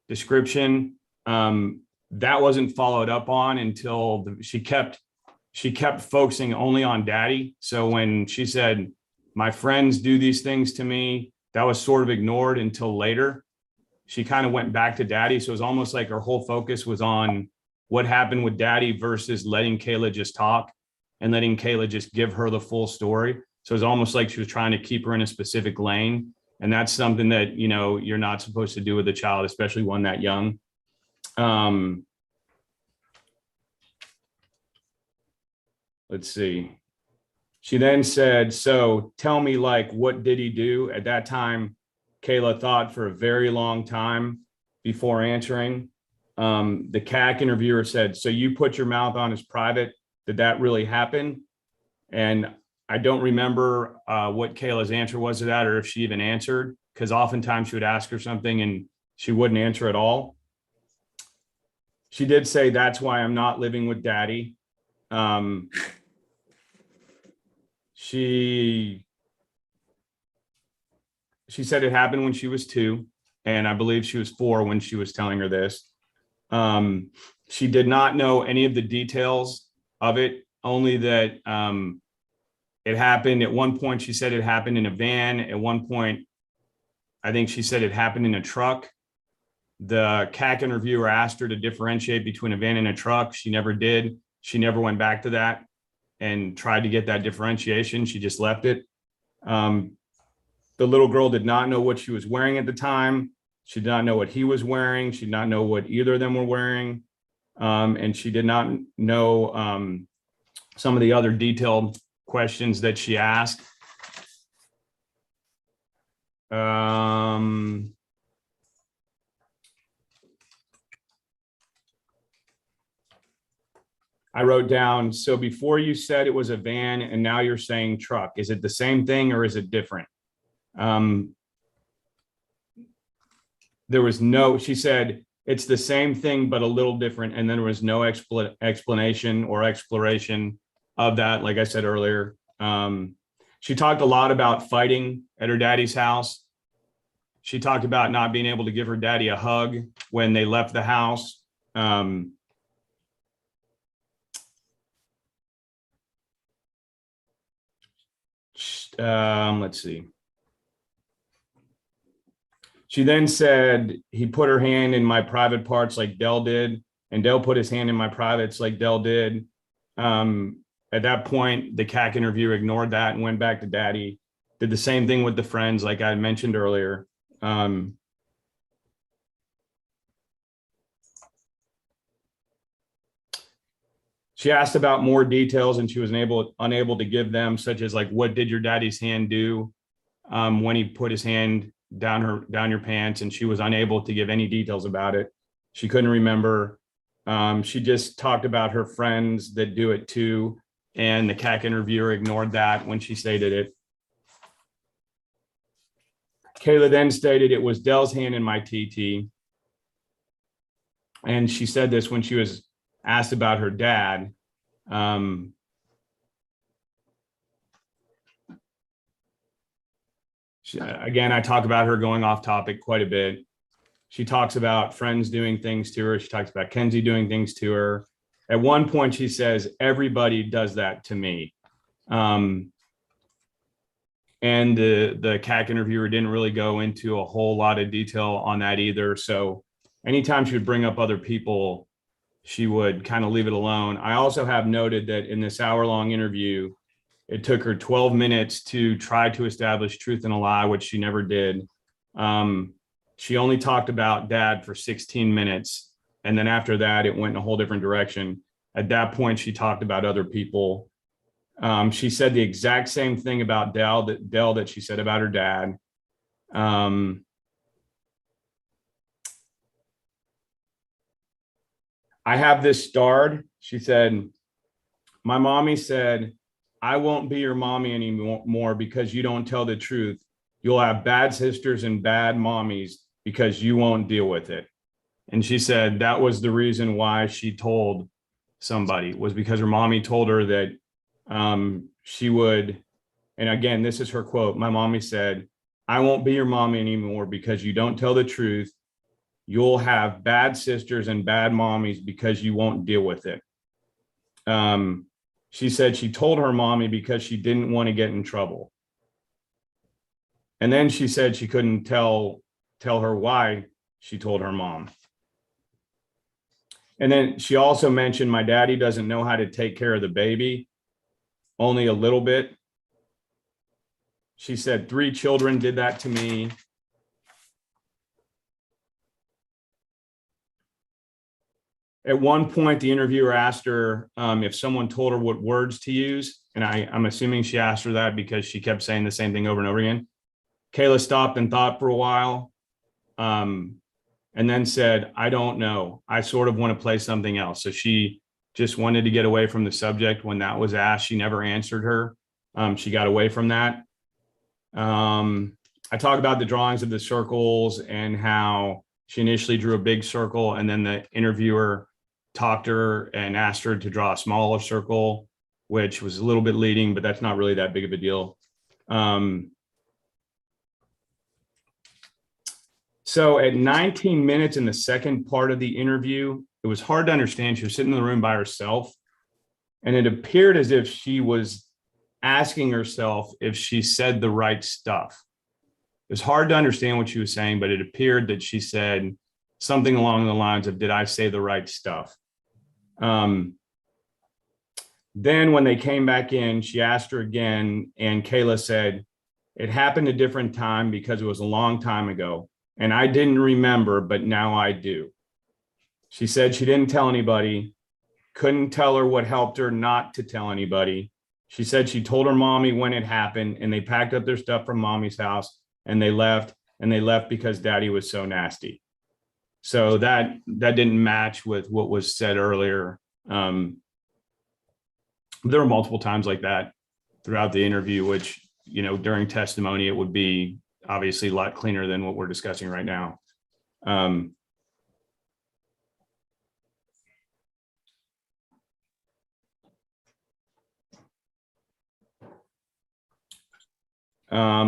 description. That wasn't followed up on until she kept focusing only on daddy. So when she said, "My friends do these things to me," that was sort of ignored until later. She kind of went back to daddy. So it was almost like her whole focus was on what happened with daddy versus letting Kayla just talk and letting Kayla just give her the full story. So it's almost like she was trying to keep her in a specific lane. And that's something that, you're not supposed to do with a child, especially one that young. Let's see. She then said, "So tell me, what did he do?" At that time, Kayla thought for a very long time before answering. The CAC interviewer said, "So you put your mouth on his private. Did that really happen?" And I don't remember what Kayla's answer was to that, or if she even answered, because oftentimes she would ask her something and she wouldn't answer at all. She did say, "That's why I'm not living with daddy." She said it happened when she was 2, and I believe she was 4 when she was telling her this. She did not know any of the details of it, only that it happened. At one point, she said it happened in a van. At one point, I think she said it happened in a truck. The CAC interviewer asked her to differentiate between a van and a truck. She never did. She never went back to that and tried to get that differentiation. She just left it. The little girl did not know what she was wearing at the time. She did not know what he was wearing. She did not know what either of them were wearing. And she did not know some of the other detailed questions that she asked. I wrote down, so before you said it was a van and now you're saying truck, is it the same thing or is it different? There was no, she said, it's the same thing, but a little different. And then there was no explanation or exploration of that. Like I said earlier, she talked a lot about fighting at her daddy's house. She talked about not being able to give her daddy a hug when they left the house. Let's see. She then said he put her hand in my private parts like Dell did, and Dell put his hand in my privates like Dell did. At that point, the CAC interviewer ignored that and went back to daddy. Did the same thing with the friends, like I mentioned earlier. She asked about more details and she was unable to give them, such as like, what did your daddy's hand do when he put his hand down your pants? And she was unable to give any details about it. She couldn't remember. She just talked about her friends that do it too. And the CAC interviewer ignored that when she stated it. Kayla then stated it was Dell's hand in my TT. And she said this when she was asked about her dad. Again, I talk about her going off topic quite a bit. She talks about friends doing things to her. She talks about Kenzie doing things to her. At one point, she says, everybody does that to me. And the CAC interviewer didn't really go into a whole lot of detail on that either. So anytime she would bring up other people, she would kind of leave it alone. I also have noted that in this hour-long interview, it took her 12 minutes to try to establish truth and a lie, which she never did. She only talked about dad for 16 minutes. And then after that, it went in a whole different direction. At that point, she talked about other people. She said the exact same thing about Dell that she said about her dad. I have this starred. She said, my mommy said, I won't be your mommy anymore because you don't tell the truth. You'll have bad sisters and bad mommies because you won't deal with it. And she said that was the reason why she told somebody, was because her mommy told her that she would, and again, this is her quote, my mommy said, I won't be your mommy anymore because you don't tell the truth. You'll have bad sisters and bad mommies because you won't deal with it. She said she told her mommy because she didn't want to get in trouble. And then she said she couldn't tell her why she told her mom. And then she also mentioned my daddy doesn't know how to take care of the baby, only a little bit. She said 3 children did that to me. At one point, the interviewer asked her if someone told her what words to use. And I'm assuming she asked her that because she kept saying the same thing over and over again. Kayla stopped and thought for a while and then said, I don't know. I sort of want to play something else. So she just wanted to get away from the subject. When that was asked, she never answered her. She got away from that. I talk about the drawings of the circles and how she initially drew a big circle and then the interviewer talked to her and asked her to draw a smaller circle, which was a little bit leading, but that's not really that big of a deal. So at 19 minutes in the second part of the interview, it was hard to understand. She was sitting in the room by herself, and it appeared as if she was asking herself if she said the right stuff. It was hard to understand what she was saying, but it appeared that she said something along the lines of, did I say the right stuff? Then when they came back in, she asked her again, and Kayla said, It happened a different time because it was a long time ago. And I didn't remember, but now I do. She said she didn't tell anybody, couldn't tell her what helped her not to tell anybody. She said she told her mommy when it happened, and they packed up their stuff from mommy's house and they left because daddy was so nasty. So that didn't match with what was said earlier. There were multiple times like that throughout the interview, which, you know, during testimony, it would be obviously a lot cleaner than what we're discussing right now.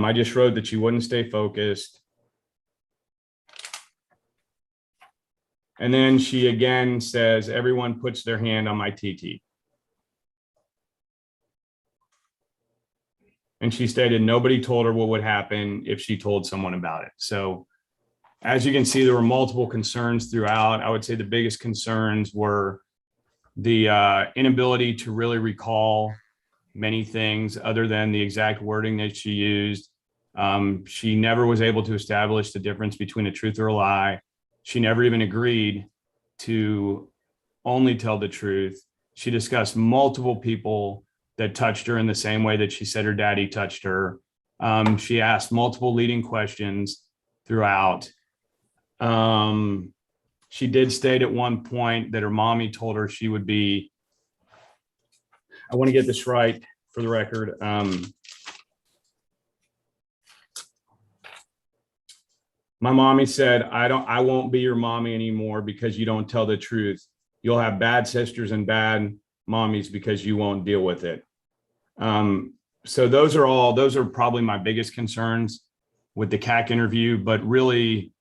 I just wrote that she wouldn't stay focused. And then she again says, everyone puts their hand on my TT. And she stated nobody told her what would happen if she told someone about it. So as you can see, there were multiple concerns throughout. I would say the biggest concerns were the inability to really recall many things other than the exact wording that she used. She never was able to establish the difference between a truth or a lie. She never even agreed to only tell the truth. She discussed multiple people that touched her in the same way that she said her daddy touched her. She asked multiple leading questions throughout. She did state at one point that her mommy told her she would be, I want to get this right for the record. My mommy said, I won't be your mommy anymore because you don't tell the truth. You'll have bad sisters and bad mommies because you won't deal with it. So those are probably my biggest concerns with the CAC interview, but really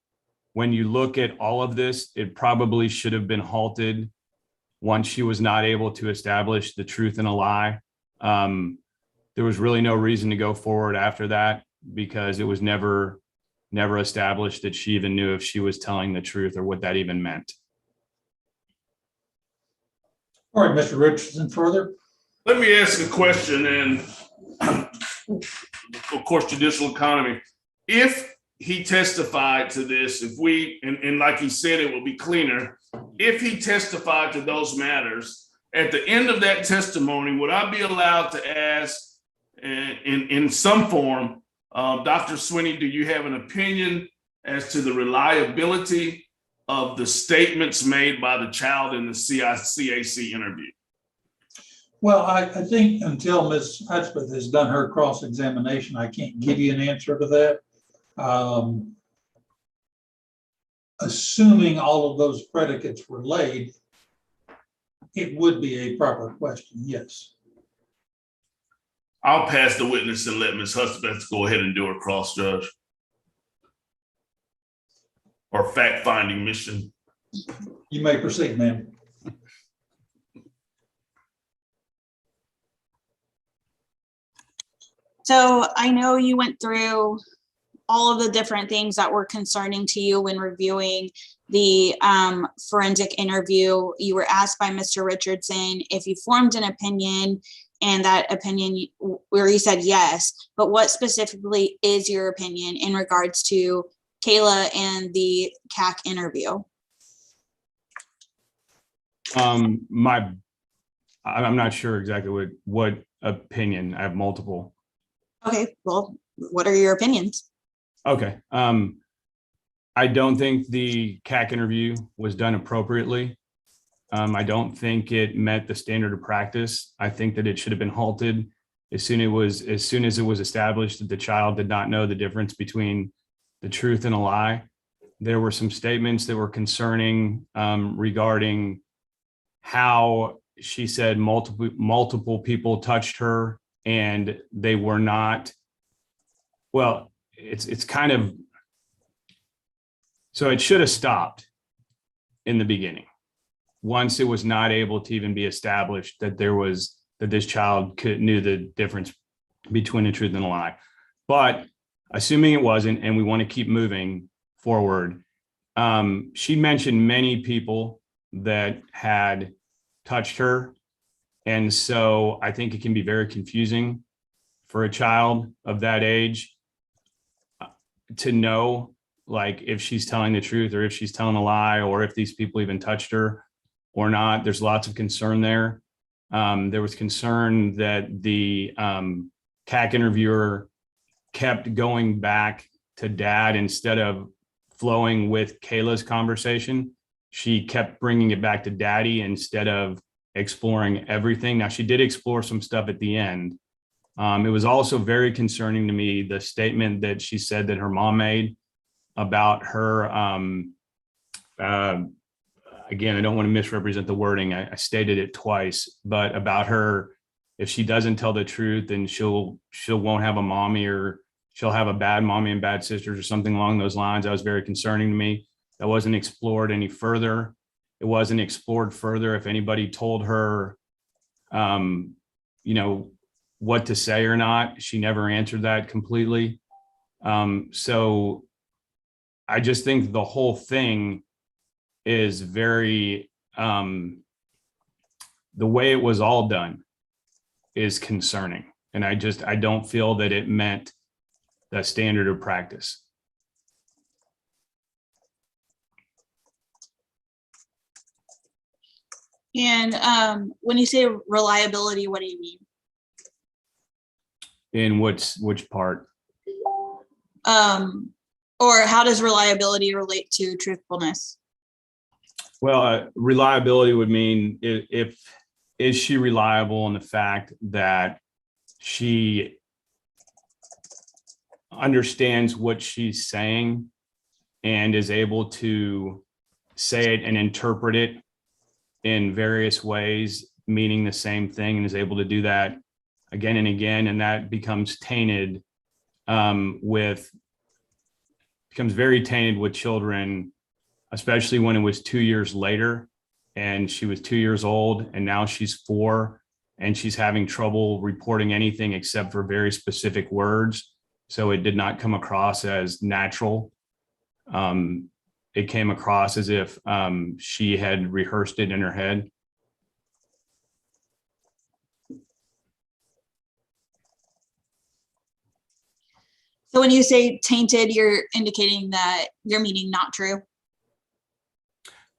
when you look at all of this, it probably should have been halted once she was not able to establish the truth and a lie. There was really no reason to go forward after that because it was never established that she even knew if she was telling the truth or what that even meant. All right, Mr. Richardson, further? Let me ask a question, and of course, judicial economy. If he testified to this, if we, and like he said, it will be cleaner. If he testified to those matters, at the end of that testimony, would I be allowed to ask in some form, Dr. Swinney, do you have an opinion as to the reliability of the statements made by the child in the CAC interview? Well, I think until Ms. Hudspeth has done her cross-examination, I can't give you an answer to that. Assuming all of those predicates were laid, it would be a proper question, yes. I'll pass the witness and let Ms. Hudspeth go ahead and do her cross, Judge. Or fact-finding mission. You may proceed, ma'am. So I know you went through all of the different things that were concerning to you when reviewing the forensic interview. You were asked by Mr. Richardson if you formed an opinion, and that opinion where you said yes, but what specifically is your opinion in regards to Kayla and the CAC interview? I'm not sure exactly what opinion. I have multiple. Okay, well, what are your opinions? Okay. I don't think the CAC interview was done appropriately. I don't think it met the standard of practice. I think that it should have been halted as soon as it was established that the child did not know the difference between the truth and a lie. There were some statements that were concerning regarding how she said multiple people touched her and they were not. Well, it's kind of, so it should have stopped in the beginning once it was not able to even be established that this child knew the difference between the truth and a lie. But assuming it wasn't, and we want to keep moving forward, she mentioned many people that had touched her. And so I think it can be very confusing for a child of that age. to know, like, if she's telling the truth or if she's telling a lie or if these people even touched her or not. There's lots of concern there. There was concern that the CAC interviewer kept going back to dad instead of flowing with Kayla's conversation. She kept bringing it back to daddy instead of exploring everything. Now, she did explore some stuff at the end. It was also very concerning to me, the statement that she said that her mom made about her, again, I don't want to misrepresent the wording. I stated it twice, but about her, if she doesn't tell the truth, then she'll won't have a mommy, or she'll have a bad mommy and bad sisters or something along those lines. That was very concerning to me. That wasn't explored any further. It wasn't explored further if anybody told her, what to say or not. She never answered that completely. So I just think the whole thing is very, the way it was all done is concerning. And I don't feel that it met the standard of practice. And when you say reliability, what do you mean? In which part? Or how does reliability relate to truthfulness? Well, reliability would mean is she reliable in the fact that she understands what she's saying and is able to say it and interpret it in various ways, meaning the same thing, and is able to do that again and again. And that becomes tainted becomes very tainted with children, especially when it was 2 years later and she was 2 years old and now she's 4 and she's having trouble reporting anything except for very specific words. So it did not come across as natural. It came across as if she had rehearsed it in her head. So when you say tainted, you're indicating that you're meaning not true?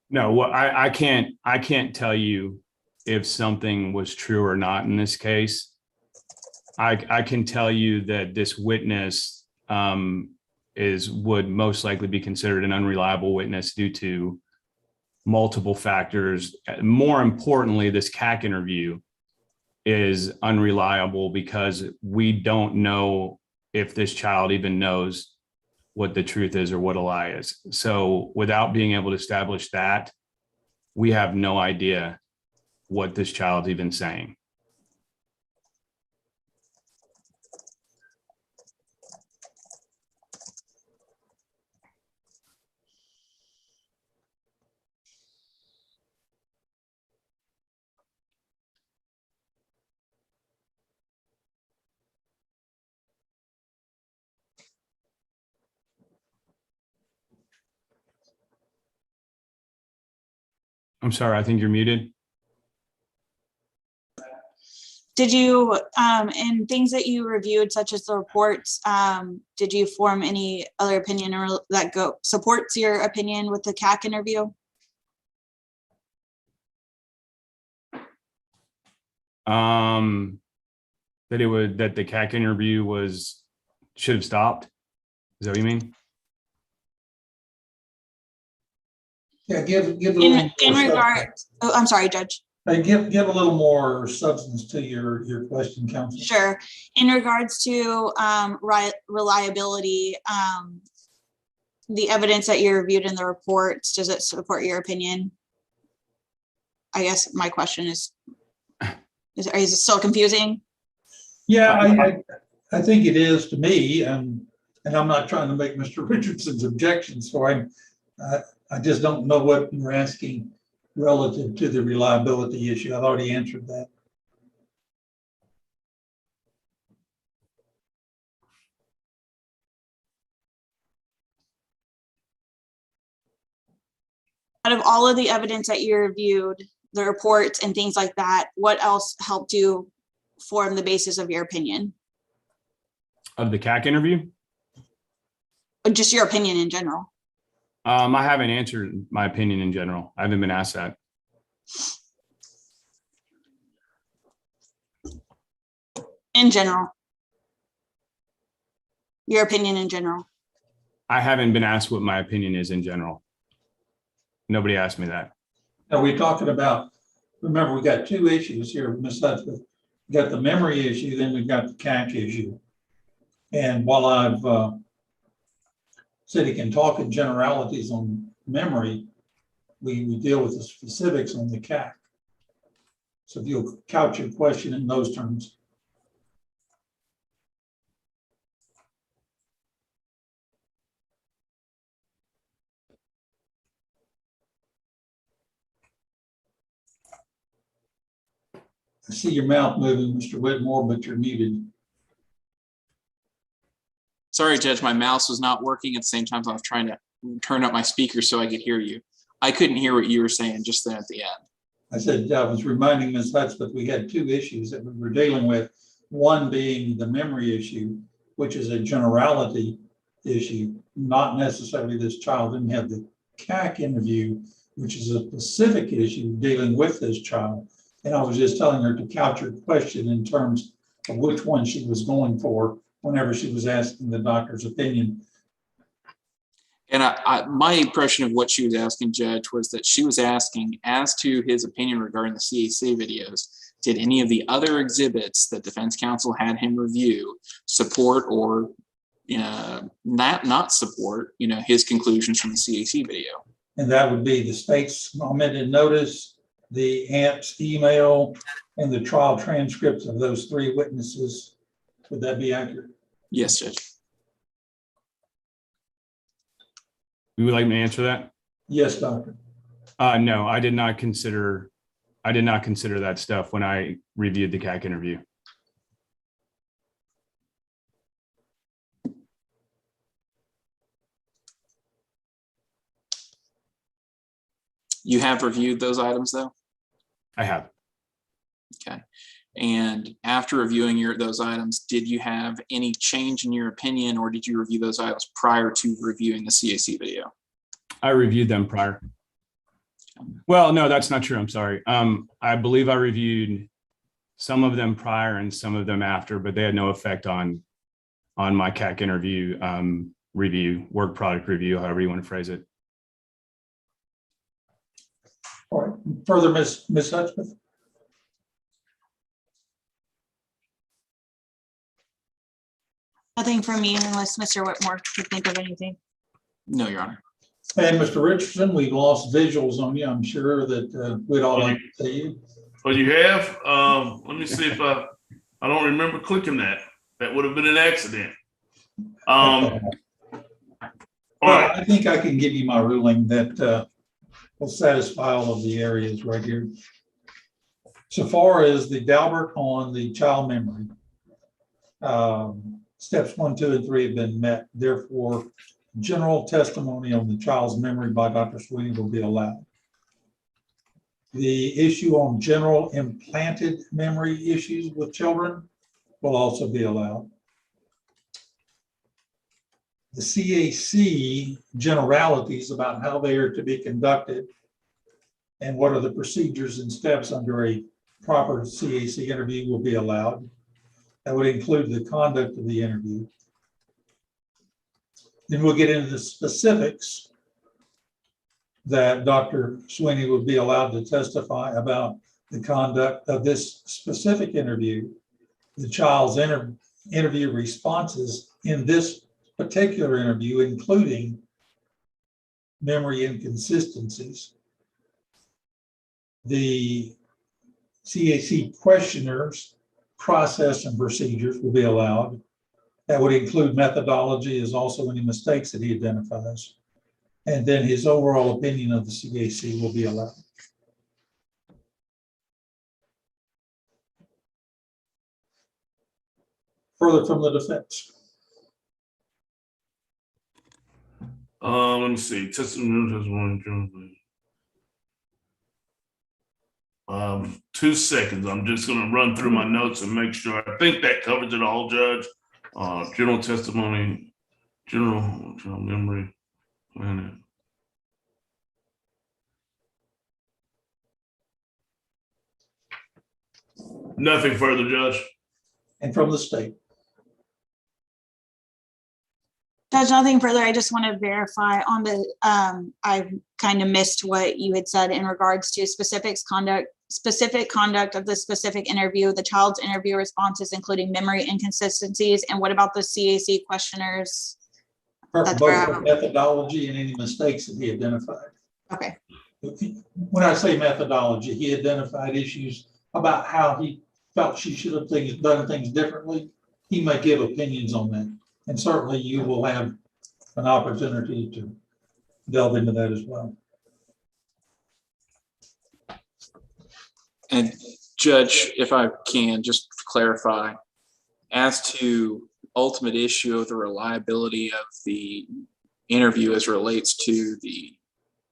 No, well, I can't tell you if something was true or not in this case. I can tell you that this witness would most likely be considered an unreliable witness due to multiple factors. More importantly, this CAC interview is unreliable because we don't know if this child even knows what the truth is or what a lie is. So without being able to establish that, we have no idea what this child's even saying. I'm sorry, I think you're muted. Did you, in things that you reviewed, such as the reports, did you form any other opinion or that supports your opinion with the CAC interview? That the CAC interview should have stopped. Is that what you mean? Yeah, give a little In more regard, oh, I'm sorry, Judge. give a little more substance to your question, Counsel. Sure. In regards to reliability, the evidence that you reviewed in the reports, does it support your opinion? I guess my question is it still confusing? Yeah, I think it is to me, and I'm not trying to make Mr. Richardson's objections for him. I just don't know what you're asking relative to the reliability issue. I've already answered that. Out of all of the evidence that you reviewed, the reports and things like that, what else helped you form the basis of your opinion? Of the CAC interview? Just your opinion in general. I haven't answered my opinion in general. I haven't been asked that. In general. Your opinion in general. I haven't been asked what my opinion is in general. Nobody asked me that. Are we talking about, remember, we got two issues here, Ms. Hudspeth. We got the memory issue, then we've got the CAC issue. And while I've said he can talk in generalities on memory, we deal with the specifics on the CAC. So if you'll couch your question in those terms. I see your mouth moving, Mr. Whitmore, but you're muted. Sorry, Judge, my mouse was not working at the same time. I was trying to turn up my speaker so I could hear you. I couldn't hear what you were saying just then at the end. I said, I was reminding Ms. Hudspeth we had two issues that we were dealing with. One being the memory issue, which is a generality issue, not necessarily this child didn't have the CAC interview, which is a specific issue dealing with this child. And I was just telling her to couch her question in terms of which one she was going for whenever she was asking the doctor's opinion. And my impression of what she was asking, Judge, was that she was asking as to his opinion regarding the CAC videos. Did any of the other exhibits that defense counsel had him review support or not support, his conclusions from the CAC video? And that would be the state's amended notice, the aunt's email, and the trial transcripts of those three witnesses. Would that be accurate? Yes, Judge. You would like me to answer that? Yes, doctor. No, I did not consider that stuff when I reviewed the CAC interview. You have reviewed those items though? I have. Okay. And after reviewing those items, did you have any change in your opinion, or did you review those items prior to reviewing the CAC video? I reviewed them prior. Well, no, that's not true. I'm sorry. I believe I reviewed some of them prior and some of them after, but they had no effect on my CAC interview review, work product review, however you want to phrase it. All right. Further, Ms. Hudspeth? Nothing from me unless Mr. Whitmore could think of anything. No, Your Honor. And Mr. Richardson, we've lost visuals on you. I'm sure that we'd all like to see you. Oh, you have? Let me see if I don't remember clicking that. That would have been an accident. All right. I think I can give you my ruling that will satisfy all of the areas right here. So far as the Dalbert on the child memory, steps 1, 2, and 3 have been met. Therefore, general testimony on the child's memory by Dr. Sweeney will be allowed. The issue on general implanted memory issues with children will also be allowed. The CAC generalities about how they are to be conducted and what are the procedures and steps under a proper CAC interview will be allowed. That would include the conduct of the interview. Then we'll get into the specifics that Dr. Sweeney would be allowed to testify about the conduct of this specific interview, the child's interview responses in this particular interview, including memory inconsistencies. The CAC questionnaires, process, and procedures will be allowed. That would include methodology, as also any mistakes that he identifies. And then his overall opinion of the CAC will be allowed. Further from the defense. Let me see. Testimony. 2 seconds. I'm just going to run through my notes and make sure. I think that covers it all, Judge. General testimony, General memory planet. Nothing further, Judge. And from the state. Judge, nothing further. I just want to verify on the, I kind of missed what you had said in regards to specific conduct of the specific interview, the child's interview responses, including memory inconsistencies. And what about the CAC questionnaires? That's Both where the I'm- methodology and any mistakes that he identified. Okay, When I say methodology, he identified issues about how he felt she should have done things differently. He may give opinions on that. And certainly you will have an opportunity to delve into that as well. And Judge, if I can, just to clarify, as to ultimate issue of the reliability of the interview as relates to the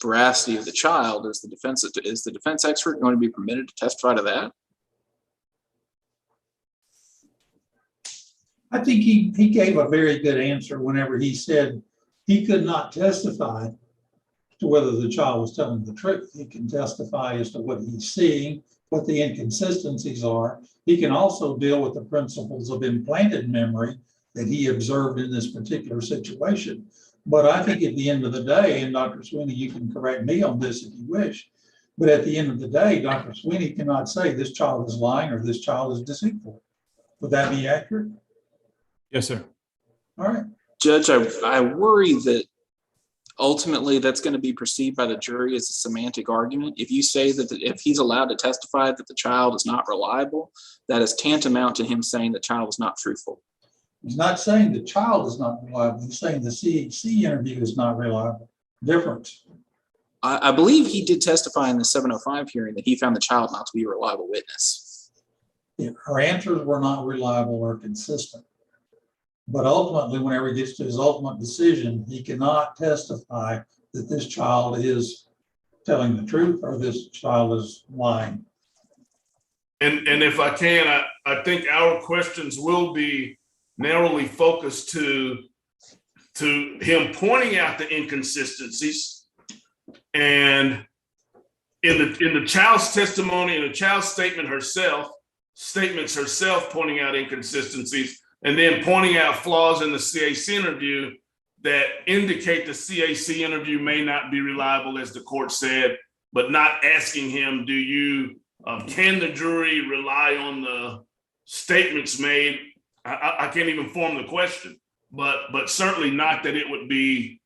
veracity of the child, is the defense expert going to be permitted to testify to that? I think he gave a very good answer whenever he said he could not testify to whether the child was telling the truth. He can testify as to what he's seeing, what the inconsistencies are. He can also deal with the principles of implanted memory that he observed in this particular situation. But I think at the end of the day, and Dr. Sweeney, you can correct me on this if you wish, but at the end of the day, Dr. Sweeney cannot say this child is lying or this child is deceitful. Would that be accurate? Yes, sir. All right. Judge, I worry that ultimately that's going to be perceived by the jury as a semantic argument. If you say that if he's allowed to testify that the child is not reliable, that is tantamount to him saying the child is not truthful. He's not saying the child is not reliable. He's saying the CHC interview is not reliable. Difference. I believe he did testify in the 705 hearing that he found the child not to be a reliable witness. Her answers were not reliable or consistent. But ultimately, whenever he gets to his ultimate decision, he cannot testify that this child is telling the truth or this child is lying. And if I can, I think our questions will be narrowly focused to him pointing out the inconsistencies, and in the child's testimony, in the child's statements herself pointing out inconsistencies, and then pointing out flaws in the CAC interview that indicate the CAC interview may not be reliable, as the court said, but not asking him, can the jury rely on the statements made? I can't even form the question, but certainly not that it would be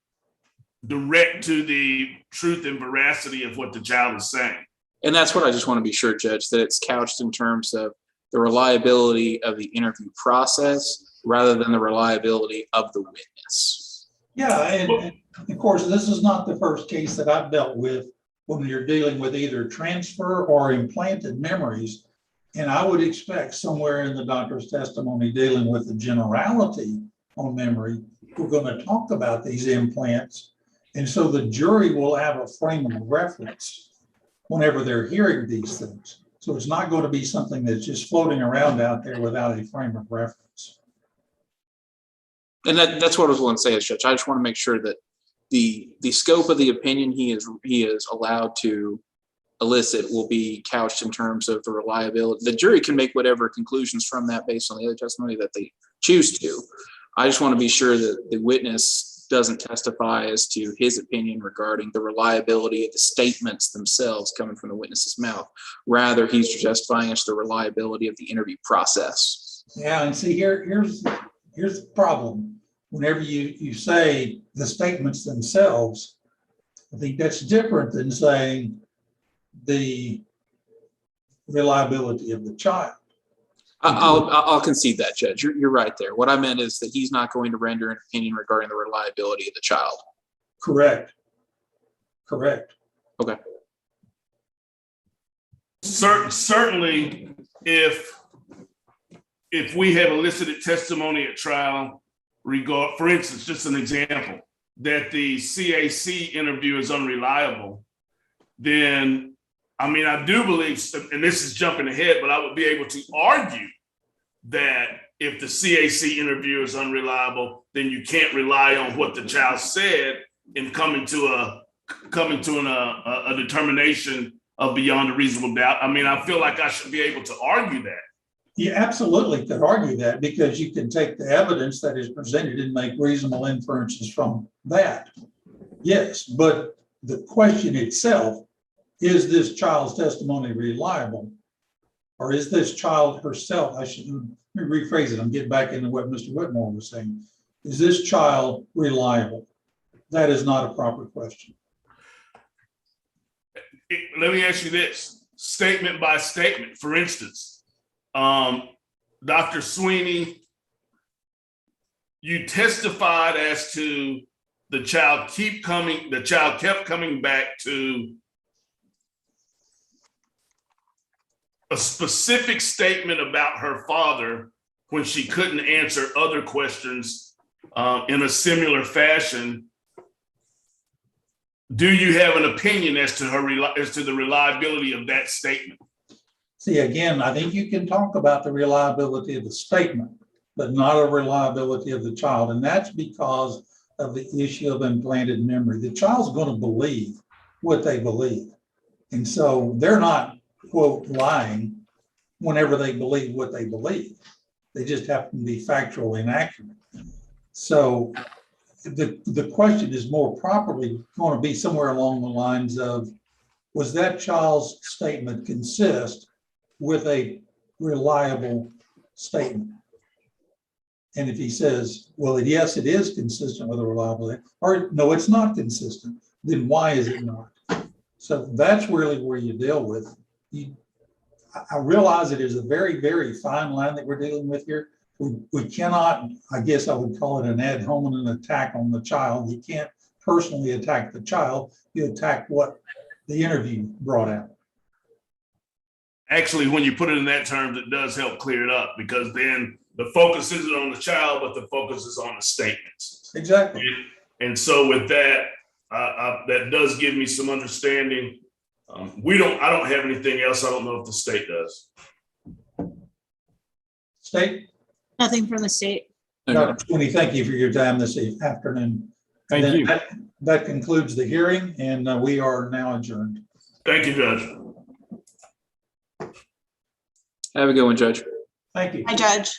direct to the truth and veracity of what the child is saying. And that's what I just want to be sure, Judge, that it's couched in terms of the reliability of the interview process rather than the reliability of the witness. Yeah, and of course, this is not the first case that I've dealt with when you're dealing with either transfer or implanted memories. And I would expect somewhere in the doctor's testimony dealing with the generality on memory, we're going to talk about these implants. And so the jury will have a frame of reference whenever they're hearing these things. So it's not going to be something that's just floating around out there without a frame of reference. And that's what I was going to say, Judge. I just want to make sure that the scope of the opinion he is allowed to elicit will be couched in terms of the reliability. The jury can make whatever conclusions from that based on the other testimony that they choose to. I just want to be sure that the witness doesn't testify as to his opinion regarding the reliability of the statements themselves coming from the witness's mouth. Rather, he's testifying as to the reliability of the interview process. Yeah, and see, here's the problem. Whenever you say the statements themselves, I think that's different than saying the reliability of the child. I'll concede that, Judge. You're right there. What I meant is that he's not going to render an opinion regarding the reliability of the child. Correct. Okay. Certainly, if we have elicited testimony at trial, for instance, just an example, that the CAC interview is unreliable, then I do believe, and this is jumping ahead, but I would be able to argue that if the CAC interviewer is unreliable, then you can't rely on what the child said in coming to a determination of beyond a reasonable doubt. I mean, I feel like I should be able to argue that. You absolutely could argue that because you can take the evidence that is presented and make reasonable inferences from that. Yes, but the question itself, is this child's testimony reliable? Or is this child herself, I should rephrase it, I'm getting back into what Mr. Whitmore was saying. Is this child reliable? That is not a proper question. Let me ask you this, statement by statement. For instance, Dr. Sweeney, you testified as to the child kept coming back to a specific statement about her father when she couldn't answer other questions in a similar fashion. Do you have an opinion as to the reliability of that statement? See, again, I think you can talk about the reliability of the statement, but not a reliability of the child. And that's because of the issue of implanted memory. The child's going to believe what they believe. And so they're not, quote, lying whenever they believe what they believe. They just happen to be factually inaccurate. So the question is more properly going to be somewhere along the lines of, was that child's statement consist with a reliable statement? And if he says, well, yes, it is consistent with a reliable, or no, it's not consistent, then why is it not? So that's really where you deal with. I realize it is a very, very fine line that we're dealing with here. We cannot, I guess I would call it an ad hominem attack on the child. You can't personally attack the child. You attack what the interview brought out. Actually, when you put it in that terms, it does help clear it up, because then the focus isn't on the child, but the focus is on the statements. Exactly. And so with that, that does give me some understanding. I don't have anything else. I don't know if the state does. State? Nothing from the state. Dr. Sweeney, thank you for your time this afternoon. Thank you. That concludes the hearing, and we are now adjourned. Thank you, Judge. Have a good one, Judge. Thank you. Hi, Judge.